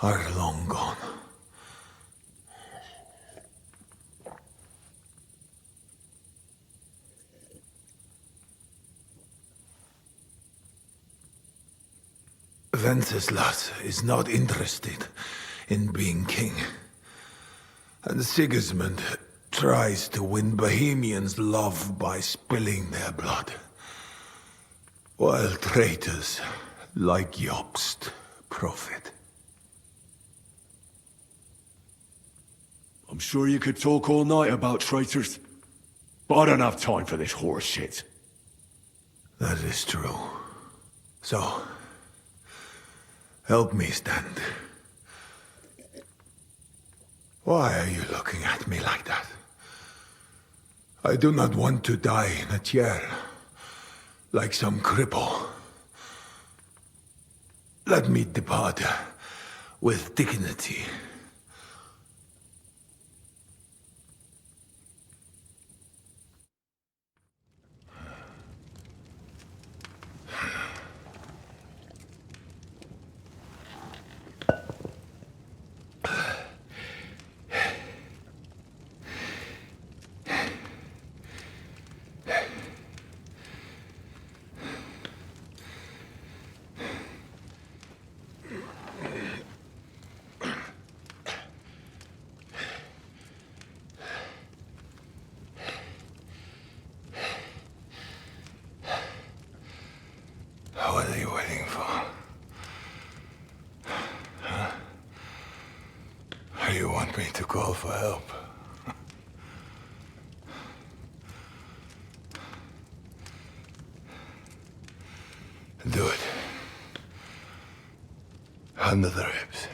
[SPEAKER 10] are long gone. Wenceslas is not interested in being king. And Sigismund tries to win Bohemians' love by spilling their blood. While traitors like Jobst profit.
[SPEAKER 8] I'm sure you could talk all night about traitors, but I don't have time for this horse shit.
[SPEAKER 10] That is true. So, help me stand. Why are you looking at me like that? I do not want to die in a chair, like some cripple. Let me depart with dignity. What are you waiting for? Huh? Or you want me to call for help? Do it. Under the ribs.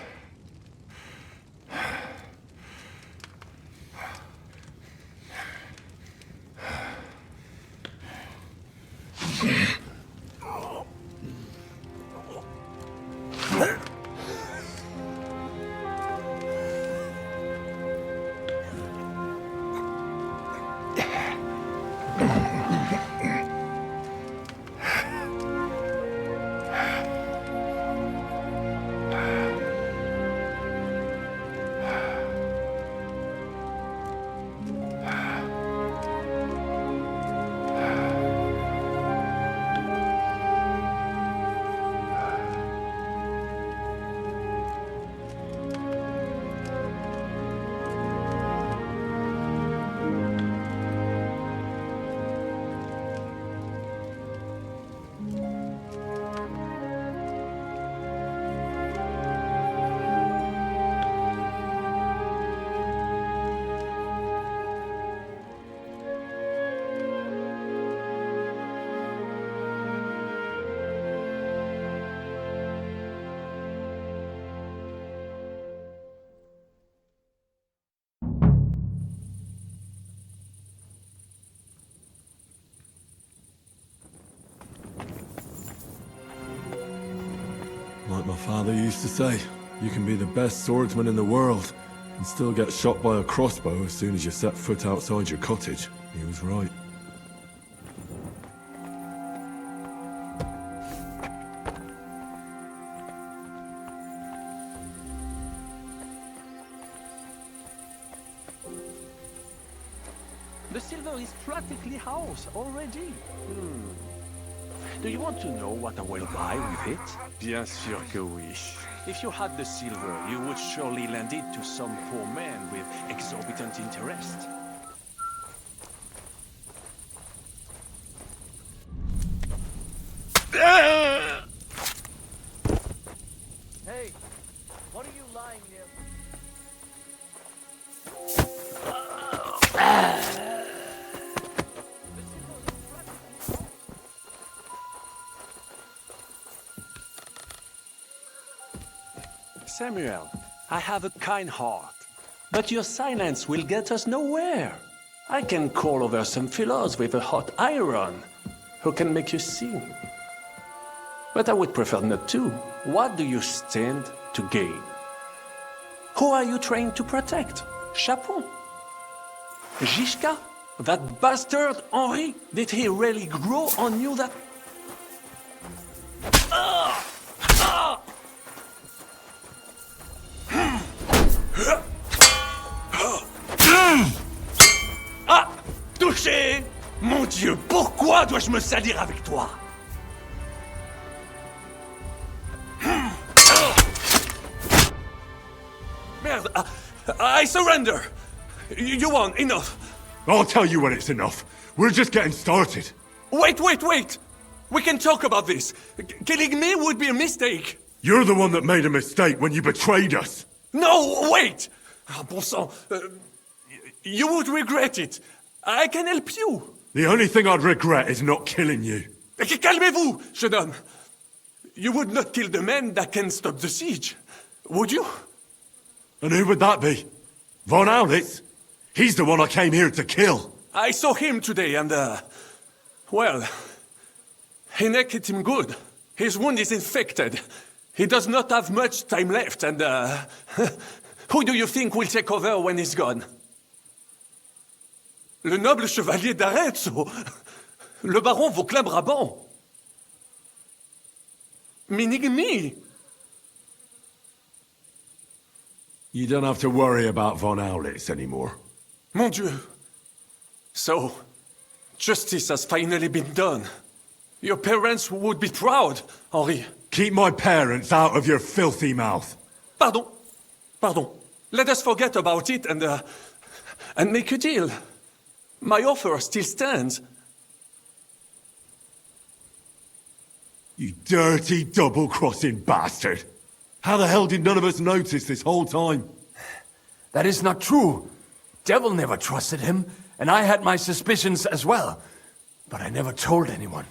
[SPEAKER 8] Father used to say, you can be the best swordsman in the world and still get shot by a crossbow as soon as you set foot outside your cottage. He was right.
[SPEAKER 17] The silver is practically ours already. Do you want to know what I will buy with it? Bien sûr que oui. If you had the silver, you would surely lend it to some poor man with exorbitant interest.
[SPEAKER 11] Hey, what are you lying near?
[SPEAKER 17] Samuel, I have a kind heart, but your silence will get us nowhere. I can call over some fellows with a hot iron who can make you sing. But I would prefer not to. What do you stand to gain? Who are you trying to protect? Chapon? Gishka? That bastard Henri? Did he really grow on you that... Ah! Touché! Mon Dieu, pourquoi dois-je me salir avec toi? Merde! I surrender! You won, enough!
[SPEAKER 8] I'll tell you when it's enough. We're just getting started.
[SPEAKER 17] Wait! We can talk about this. Killing me would be a mistake.
[SPEAKER 8] You're the one that made a mistake when you betrayed us.
[SPEAKER 17] No, wait! Bon sang, you would regret it. I can help you.
[SPEAKER 8] The only thing I'd regret is not killing you.
[SPEAKER 17] Calmez-vous, jeune homme. You would not kill the man that can stop the siege, would you?
[SPEAKER 8] And who would that be? Von Aulitz? He's the one I came here to kill.
[SPEAKER 17] I saw him today and, well, he naked him good. His wound is infected. He does not have much time left and, who do you think will take over when he's gone? Le noble chevalier d'Arezzo. Le baron Vauclin-Brabant. Meaning me.
[SPEAKER 8] You don't have to worry about Von Aulitz anymore.
[SPEAKER 17] Mon Dieu. So, justice has finally been done. Your parents would be proud, Henri.
[SPEAKER 8] Keep my parents out of your filthy mouth.
[SPEAKER 17] Pardon. Let us forget about it and make a deal. My offer still stands.
[SPEAKER 8] You dirty, double-crossing bastard. How the hell did none of us notice this whole time?
[SPEAKER 11] That is not true. Devil never trusted him, and I had my suspicions as well. But I never told anyone,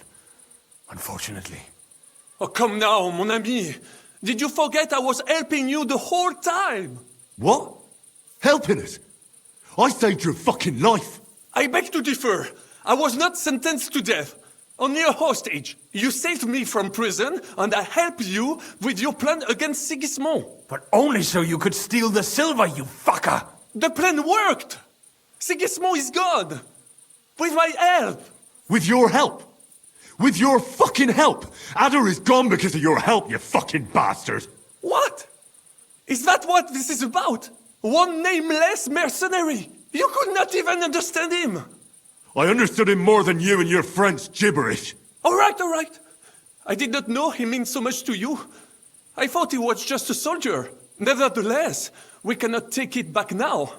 [SPEAKER 11] unfortunately.
[SPEAKER 17] Oh, come now, mon ami. Did you forget I was helping you the whole time?
[SPEAKER 8] What? Helping us? I saved your fucking life.
[SPEAKER 17] I beg to differ. I was not sentenced to death. Only a hostage. You saved me from prison, and I helped you with your plan against Sigismund.
[SPEAKER 11] But only so you could steal the silver, you fucker!
[SPEAKER 17] The plan worked! Sigismund is gone! With my help!
[SPEAKER 8] With your help? With your fucking help! Adder is gone because of your help, you fucking bastard!
[SPEAKER 17] What? Is that what this is about? One nameless mercenary? You could not even understand him!
[SPEAKER 8] I understood him more than you and your French gibberish.
[SPEAKER 17] All right. I did not know he meant so much to you. I thought he was just a soldier. Nevertheless, we cannot take it back now.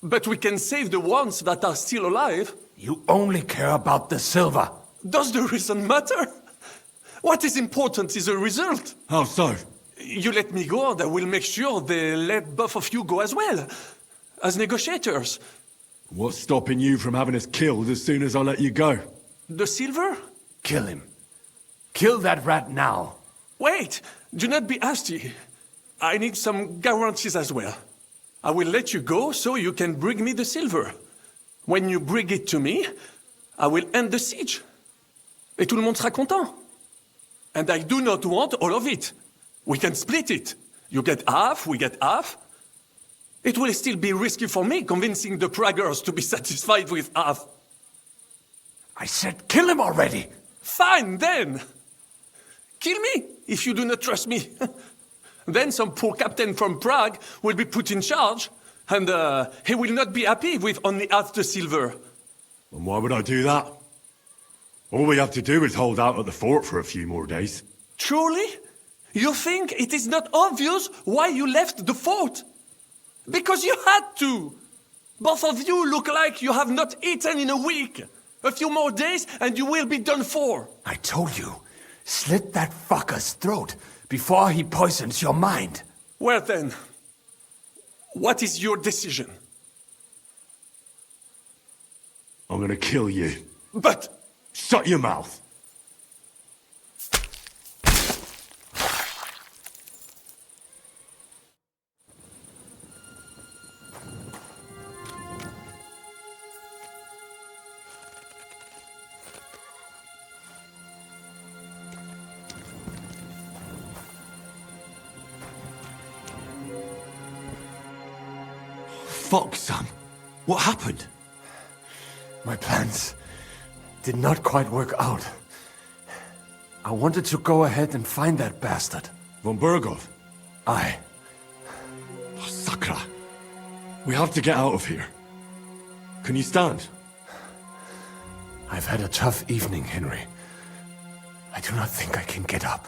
[SPEAKER 17] But we can save the ones that are still alive.
[SPEAKER 11] You only care about the silver.
[SPEAKER 17] Does the reason matter? What is important is the result.
[SPEAKER 8] How so?
[SPEAKER 17] You let me go and I will make sure they let both of you go as well. As negotiators.
[SPEAKER 8] What's stopping you from having us killed as soon as I let you go?
[SPEAKER 17] The silver?
[SPEAKER 11] Kill him. Kill that rat now.
[SPEAKER 17] Wait! Do not be hasty. I need some guarantees as well. I will let you go so you can bring me the silver. When you bring it to me, I will end the siege. Et tout le monde sera content. And I do not want all of it. We can split it. You get half, we get half. It will still be risky for me convincing the Praguers to be satisfied with half.
[SPEAKER 11] I said kill him already!
[SPEAKER 17] Fine, then! Kill me, if you do not trust me. Then some poor captain from Prague will be put in charge, and he will not be happy with only half the silver.
[SPEAKER 8] And why would I do that? All we have to do is hold out at the fort for a few more days.
[SPEAKER 17] Truly? You think it is not obvious why you left the fort? Because you had to! Both of you look like you have not eaten in a week. A few more days and you will be done for.
[SPEAKER 11] I told you, slit that fucker's throat before he poisons your mind.
[SPEAKER 17] Well then, what is your decision?
[SPEAKER 8] I'm gonna kill you.
[SPEAKER 17] But...
[SPEAKER 8] Shut your mouth! Fuck, Sam. What happened?
[SPEAKER 11] My plans did not quite work out. I wanted to go ahead and find that bastard.
[SPEAKER 8] Von Burgov?
[SPEAKER 11] Aye.
[SPEAKER 8] Oh, Sakra. We have to get out of here. Can you stand?
[SPEAKER 11] I've had a tough evening, Henry. I do not think I can get up.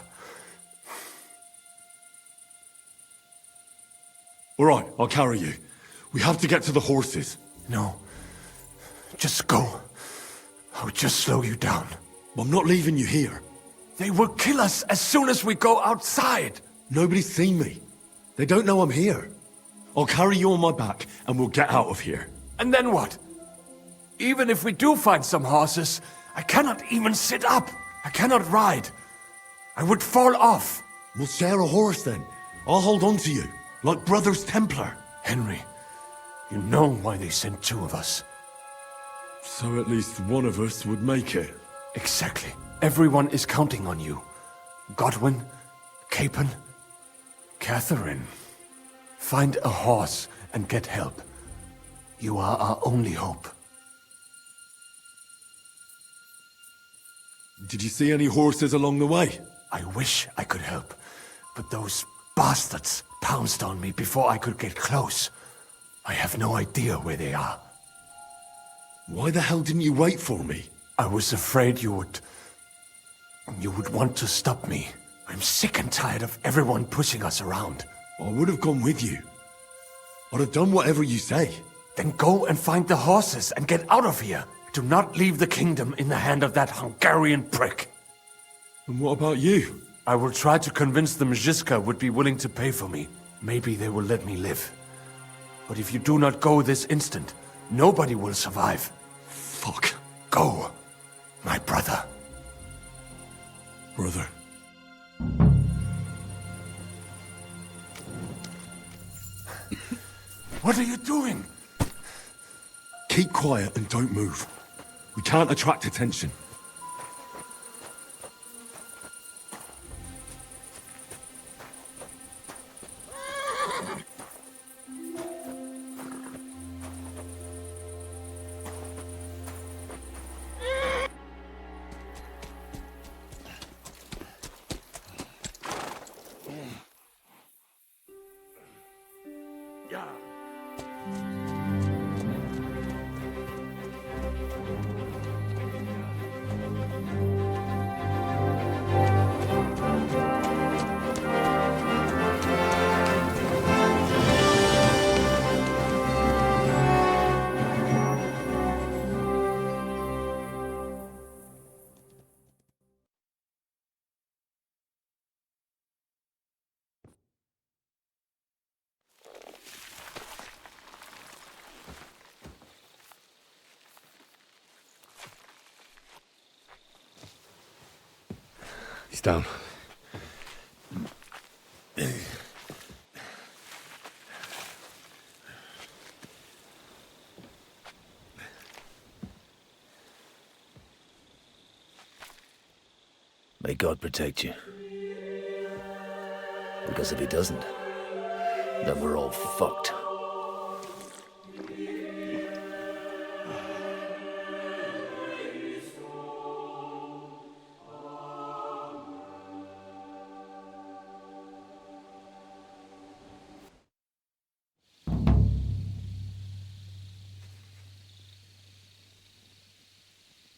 [SPEAKER 8] All right, I'll carry you. We have to get to the horses.
[SPEAKER 11] No. Just go. I would just slow you down.
[SPEAKER 8] I'm not leaving you here.
[SPEAKER 11] They will kill us as soon as we go outside.
[SPEAKER 8] Nobody's seen me. They don't know I'm here. I'll carry you on my back and we'll get out of here.
[SPEAKER 11] And then what? Even if we do find some horses, I cannot even sit up. I cannot ride. I would fall off.
[SPEAKER 8] We'll share a horse then. I'll hold on to you, like Brothers Templar.
[SPEAKER 11] Henry, you know why they sent two of us.
[SPEAKER 8] So at least one of us would make it.
[SPEAKER 11] Exactly. Everyone is counting on you. Godwin, Capon, Catherine. Find a horse and get help. You are our only hope.
[SPEAKER 8] Did you see any horses along the way?
[SPEAKER 11] I wish I could help, but those bastards pounced on me before I could get close. I have no idea where they are.
[SPEAKER 8] Why the hell didn't you wait for me?
[SPEAKER 11] I was afraid you would want to stop me. I'm sick and tired of everyone pushing us around.
[SPEAKER 8] I would have gone with you. I'd have done whatever you say.
[SPEAKER 11] Then go and find the horses and get out of here. Do not leave the kingdom in the hand of that Hungarian prick.
[SPEAKER 8] And what about you?
[SPEAKER 11] I will try to convince the Mjiska would be willing to pay for me. Maybe they will let me live. But if you do not go this instant, nobody will survive.
[SPEAKER 8] Fuck.
[SPEAKER 11] Go, my brother.
[SPEAKER 8] Brother.
[SPEAKER 11] What are you doing?
[SPEAKER 8] Keep quiet and don't move. We can't attract attention.
[SPEAKER 5] He's down.
[SPEAKER 9] May God protect you. Because if he doesn't, then we're all fucked.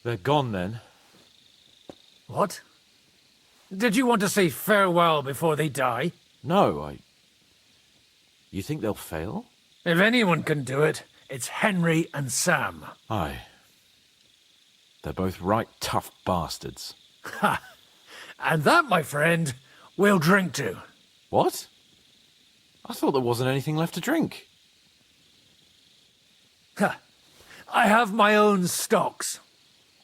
[SPEAKER 15] They're gone then.
[SPEAKER 7] What? Did you want to say farewell before they die?
[SPEAKER 15] No, You think they'll fail?
[SPEAKER 7] If anyone can do it, it's Henry and Sam.
[SPEAKER 15] Aye. They're both right tough bastards.
[SPEAKER 7] Ha! And that, my friend, we'll drink to.
[SPEAKER 15] What? I thought there wasn't anything left to drink.
[SPEAKER 7] Ha! I have my own stocks.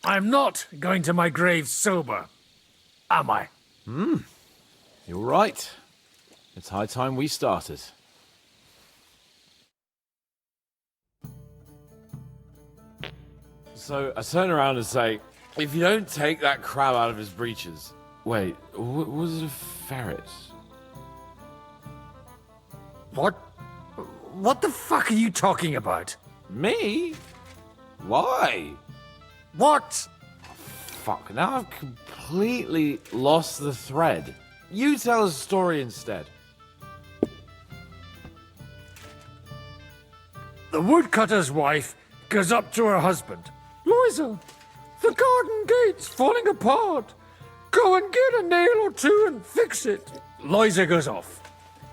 [SPEAKER 7] I'm not going to my grave sober, am I?
[SPEAKER 15] You're right. It's high time we started. So I turn around and say, if you don't take that crab out of his breeches... Wait, was it a ferret?
[SPEAKER 7] What? What the fuck are you talking about?
[SPEAKER 15] Me? Why?
[SPEAKER 7] What?
[SPEAKER 15] Fuck, now I've completely lost the thread. You tell us a story instead.
[SPEAKER 7] The woodcutter's wife goes up to her husband. Loisa, the garden gate's falling apart. Go and get a nail or two and fix it. Loisa goes off.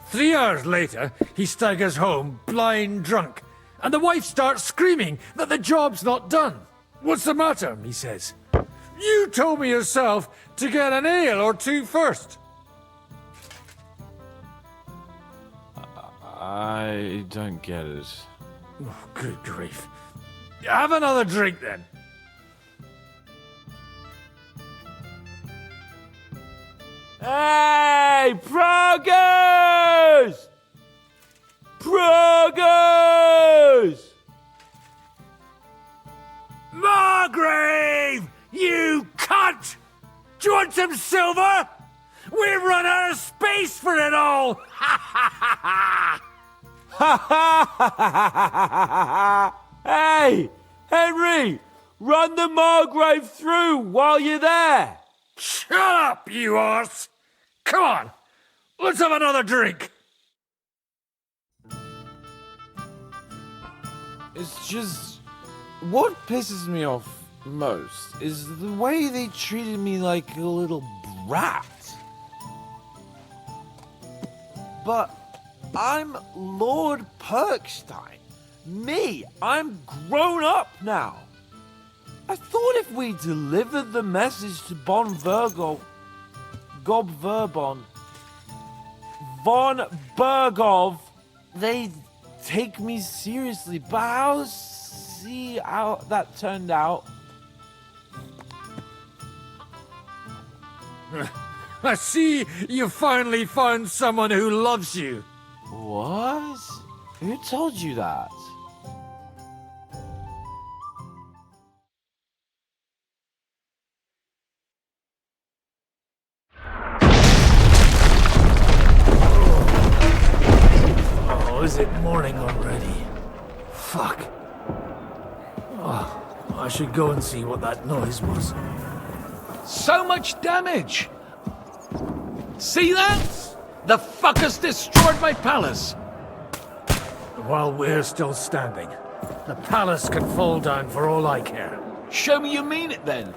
[SPEAKER 7] 3 hours later, he staggers home, blind drunk, and the wife starts screaming that the job's not done. What's the matter? He says. You told me yourself to get an ale or two first.
[SPEAKER 15] I don't get it.
[SPEAKER 7] Oh, good grief. Have another drink then.
[SPEAKER 15] Hey, Praguers! Praguers!
[SPEAKER 7] Margrave! You cunt! Do you want some silver? We've run out of space for it all! Ha ha ha ha!
[SPEAKER 15] Ha ha ha ha! Hey, Henry! Run the Margrave through while you're there!
[SPEAKER 7] Shut up, you arse! Come on, let's have another drink!
[SPEAKER 15] It's just... What pisses me off most is the way they treated me like a little brat. But I'm Lord Perkstein. Me, I'm grown up now. I thought if we delivered the message to Von Bergov, they'd take me seriously. But I'll see how that turned out.
[SPEAKER 7] I see you finally found someone who loves you.
[SPEAKER 15] What? Who told you that?
[SPEAKER 7] Oh, is it morning already? Fuck. Oh, I should go and see what that noise was.
[SPEAKER 19] So much damage! See that? The fuckers destroyed my palace!
[SPEAKER 7] While we're still standing, the palace can fall down for all I care.
[SPEAKER 19] Show me you mean it then.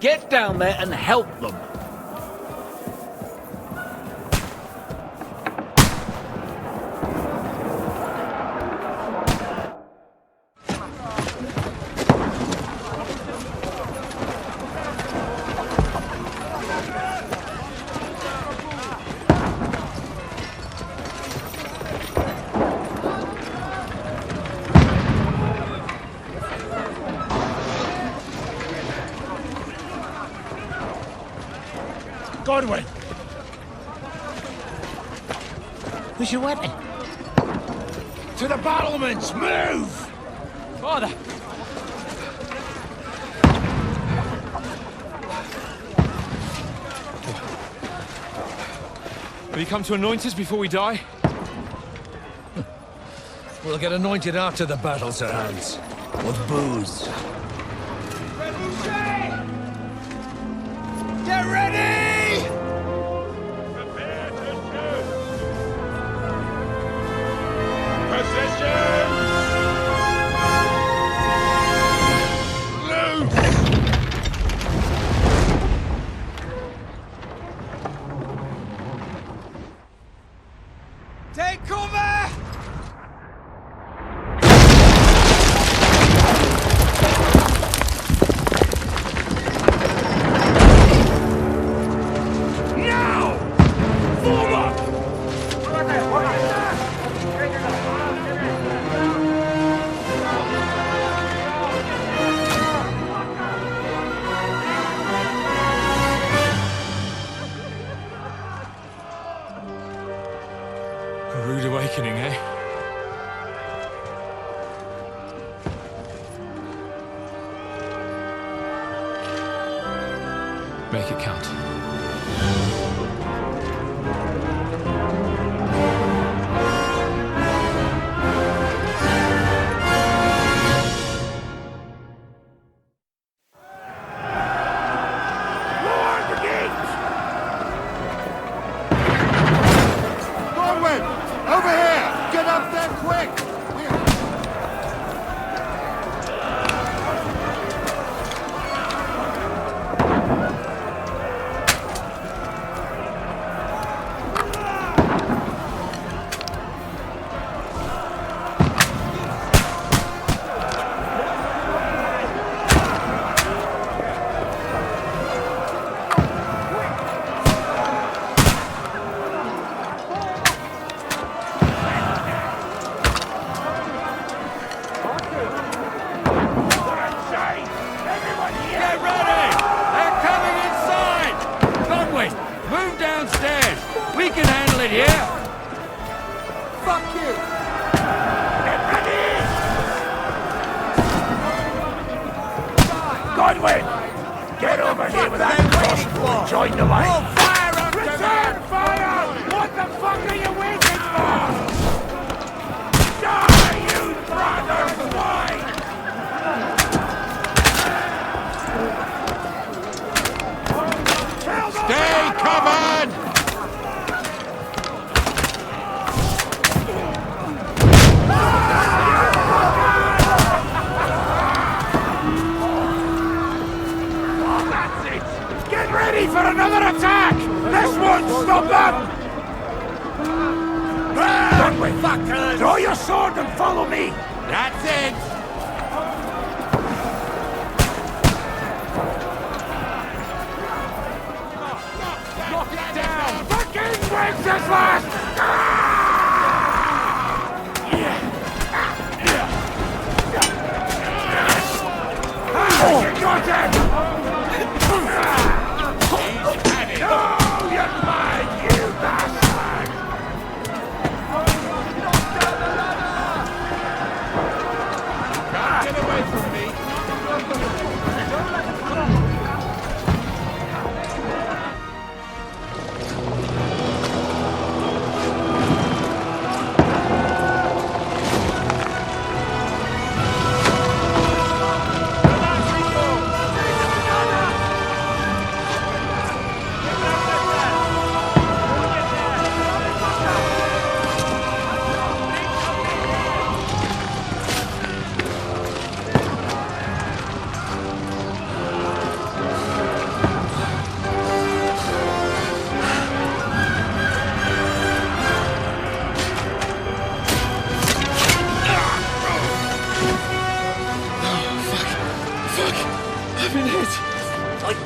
[SPEAKER 19] Get down there and help them.
[SPEAKER 16] Godwin! Who's your weapon? To the battlements! Move!
[SPEAKER 6] Father!
[SPEAKER 3] Have you come to anoint us before we die?
[SPEAKER 9] We'll get anointed after the battle, Sir Hans. With booze.
[SPEAKER 6] Get ready! Positions! Loose! Take cover!
[SPEAKER 3] A rude awakening, eh? Make it count.
[SPEAKER 12] Over here! Get up there quick!
[SPEAKER 16] Godwin! Get over here with that crossbow and join the line! Fire up! Return fire! What the fuck are you waiting for? Die, you brother swine!
[SPEAKER 12] Stay covered!
[SPEAKER 16] Ready for another attack! This won't stop them! Godwin, fuckers! Draw your sword and follow me! That's it! Knock it down! Fucking wins this last! You got it! No, you're mine, you bastard! Can't get away from me!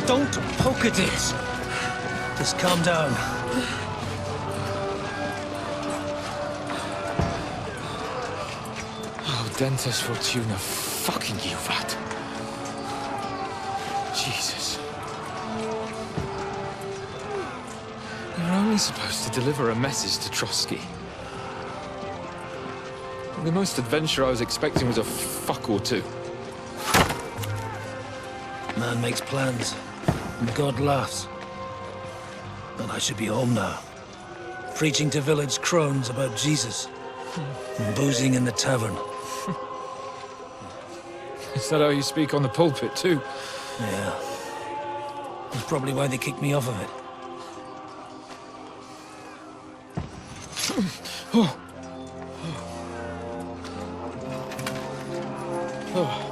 [SPEAKER 14] Don't poke at it. Just calm down.
[SPEAKER 3] Oh, Dentes Fortuna, fucking you, Vat. Jesus. You're only supposed to deliver a message to Trotsky. The most adventure I was expecting was a fuck or two.
[SPEAKER 14] Man makes plans, and God laughs. And I should be home now.
[SPEAKER 13] preaching to village crones about Jesus, and boozing in the tavern.
[SPEAKER 3] Is that how you speak on the pulpit, too?
[SPEAKER 13] Yeah. That's probably why they kicked me off of it.
[SPEAKER 3] Oh. Oh.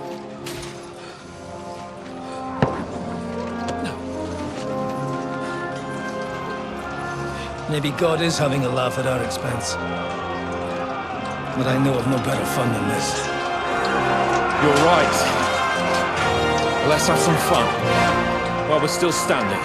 [SPEAKER 13] Maybe God is having a laugh at our expense. But I know of no better fun than this.
[SPEAKER 3] You're right. Let's have some fun while we're still standing.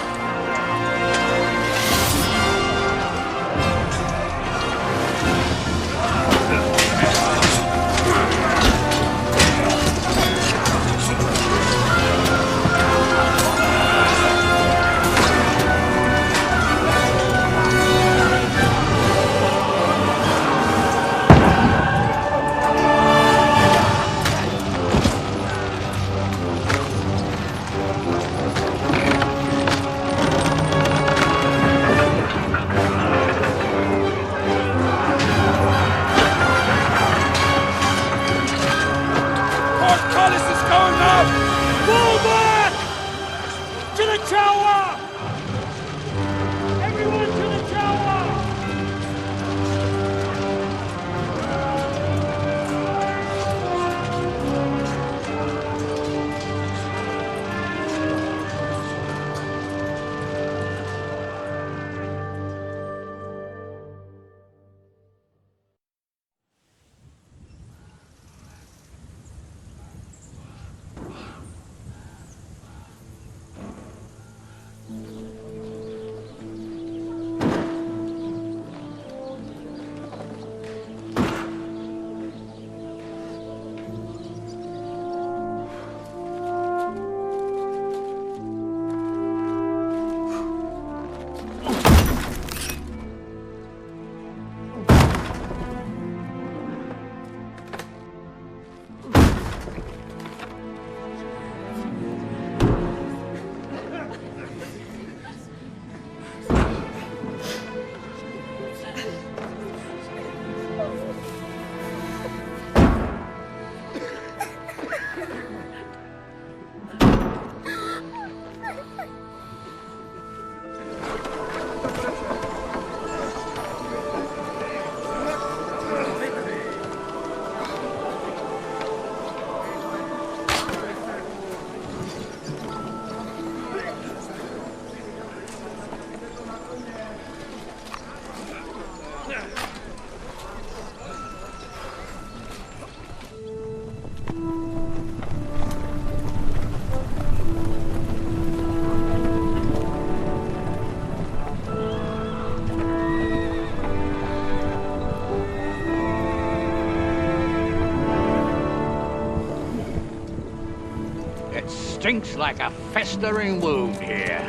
[SPEAKER 18] Stinks like a festering wound here.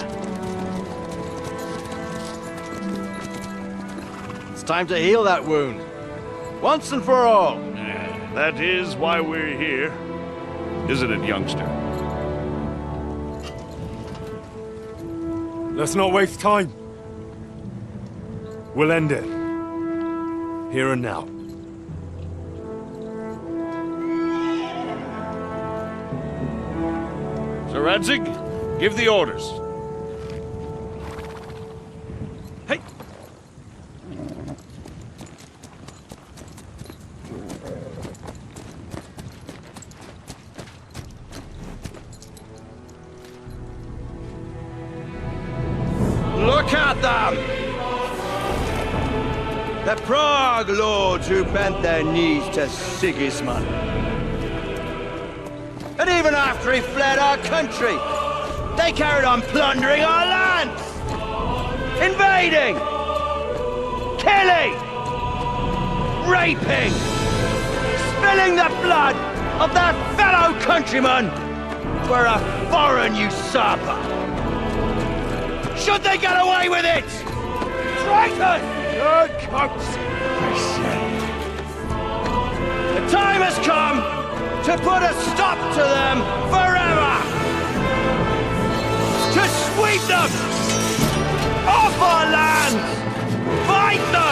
[SPEAKER 23] It's time to heal that wound. Once and for all.
[SPEAKER 24] That is why we're here. Isn't it, youngster?
[SPEAKER 8] Let's not waste time. We'll end it. Here and now.
[SPEAKER 24] Sir Radzig, give the orders.
[SPEAKER 8] Hey!
[SPEAKER 23] Look at them! The Prague lords who bent their knees to Sigismund. And even after he fled our country, they carried on plundering our lands! Invading! Killing! Raping! Spilling the blood of their fellow countrymen for a foreign usurper! Should they get away with it? Traitors! Good coats! The time has come to put a stop to them forever! To sweep them off our land! Fight them!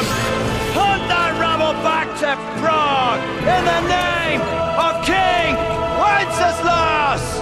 [SPEAKER 23] left Prague in the name of King Wenceslas!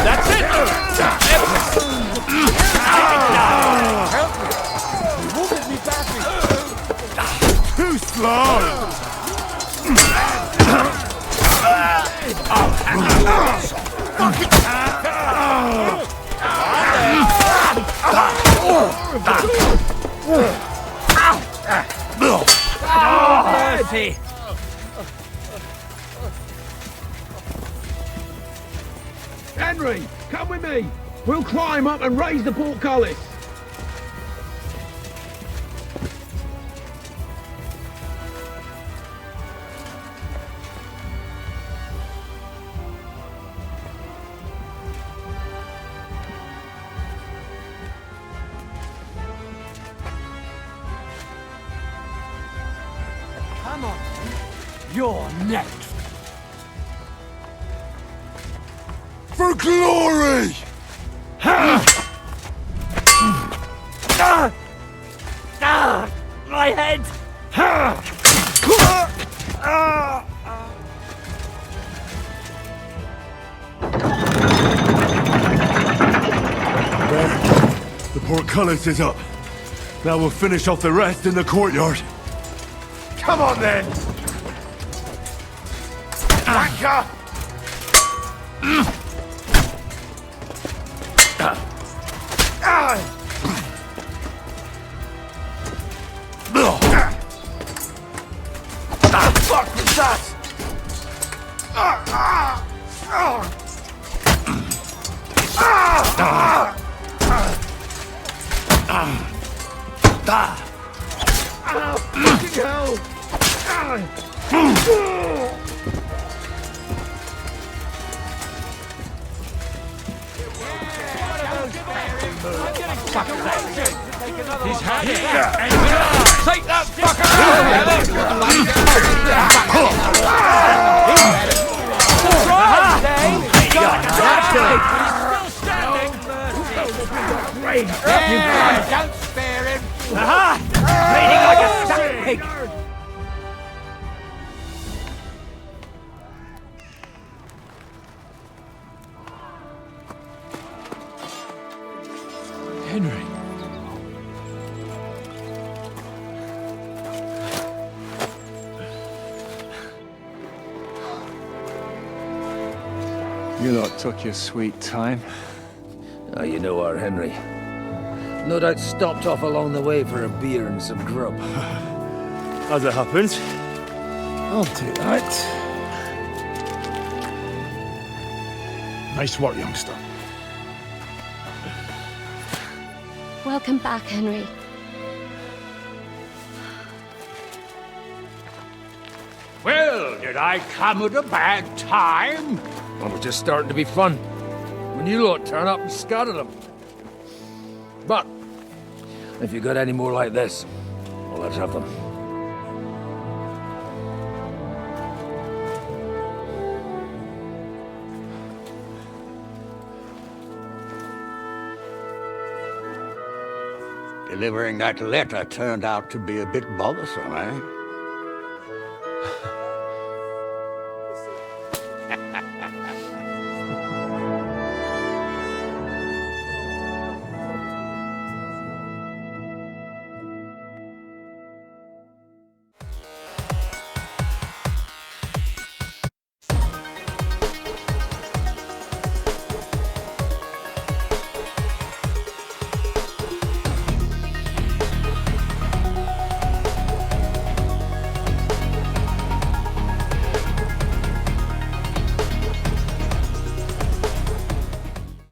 [SPEAKER 6] That's it!
[SPEAKER 8] Too slow!
[SPEAKER 6] Mercy!
[SPEAKER 2] Henry, come with me. We'll climb up and raise the portcullis.
[SPEAKER 6] Come on. You're next.
[SPEAKER 8] For glory!
[SPEAKER 6] My head!
[SPEAKER 8] The portcullis is up. Now we'll finish off the rest in the courtyard.
[SPEAKER 16] Come on then! Anchor! Fuck was that?
[SPEAKER 2] Fucking hell!
[SPEAKER 6] He's had it! Take that fucker
[SPEAKER 16] Don't spare him! Aha! Bleeding like a stuck pig!
[SPEAKER 3] Henry.
[SPEAKER 4] You lot took your sweet time.
[SPEAKER 9] Ah, you know our Henry. No doubt stopped off along the way for a beer and some grub.
[SPEAKER 4] As it happens, I'll do that.
[SPEAKER 16] Nice work, youngster.
[SPEAKER 20] Welcome back, Henry.
[SPEAKER 18] Well, did I come at a bad time?
[SPEAKER 9] Well, we're just starting to be fun. When you lot turn up and scatter them. But, if you got any more like this, well, let's have them.
[SPEAKER 18] Delivering that letter turned out to be a bit bothersome, eh?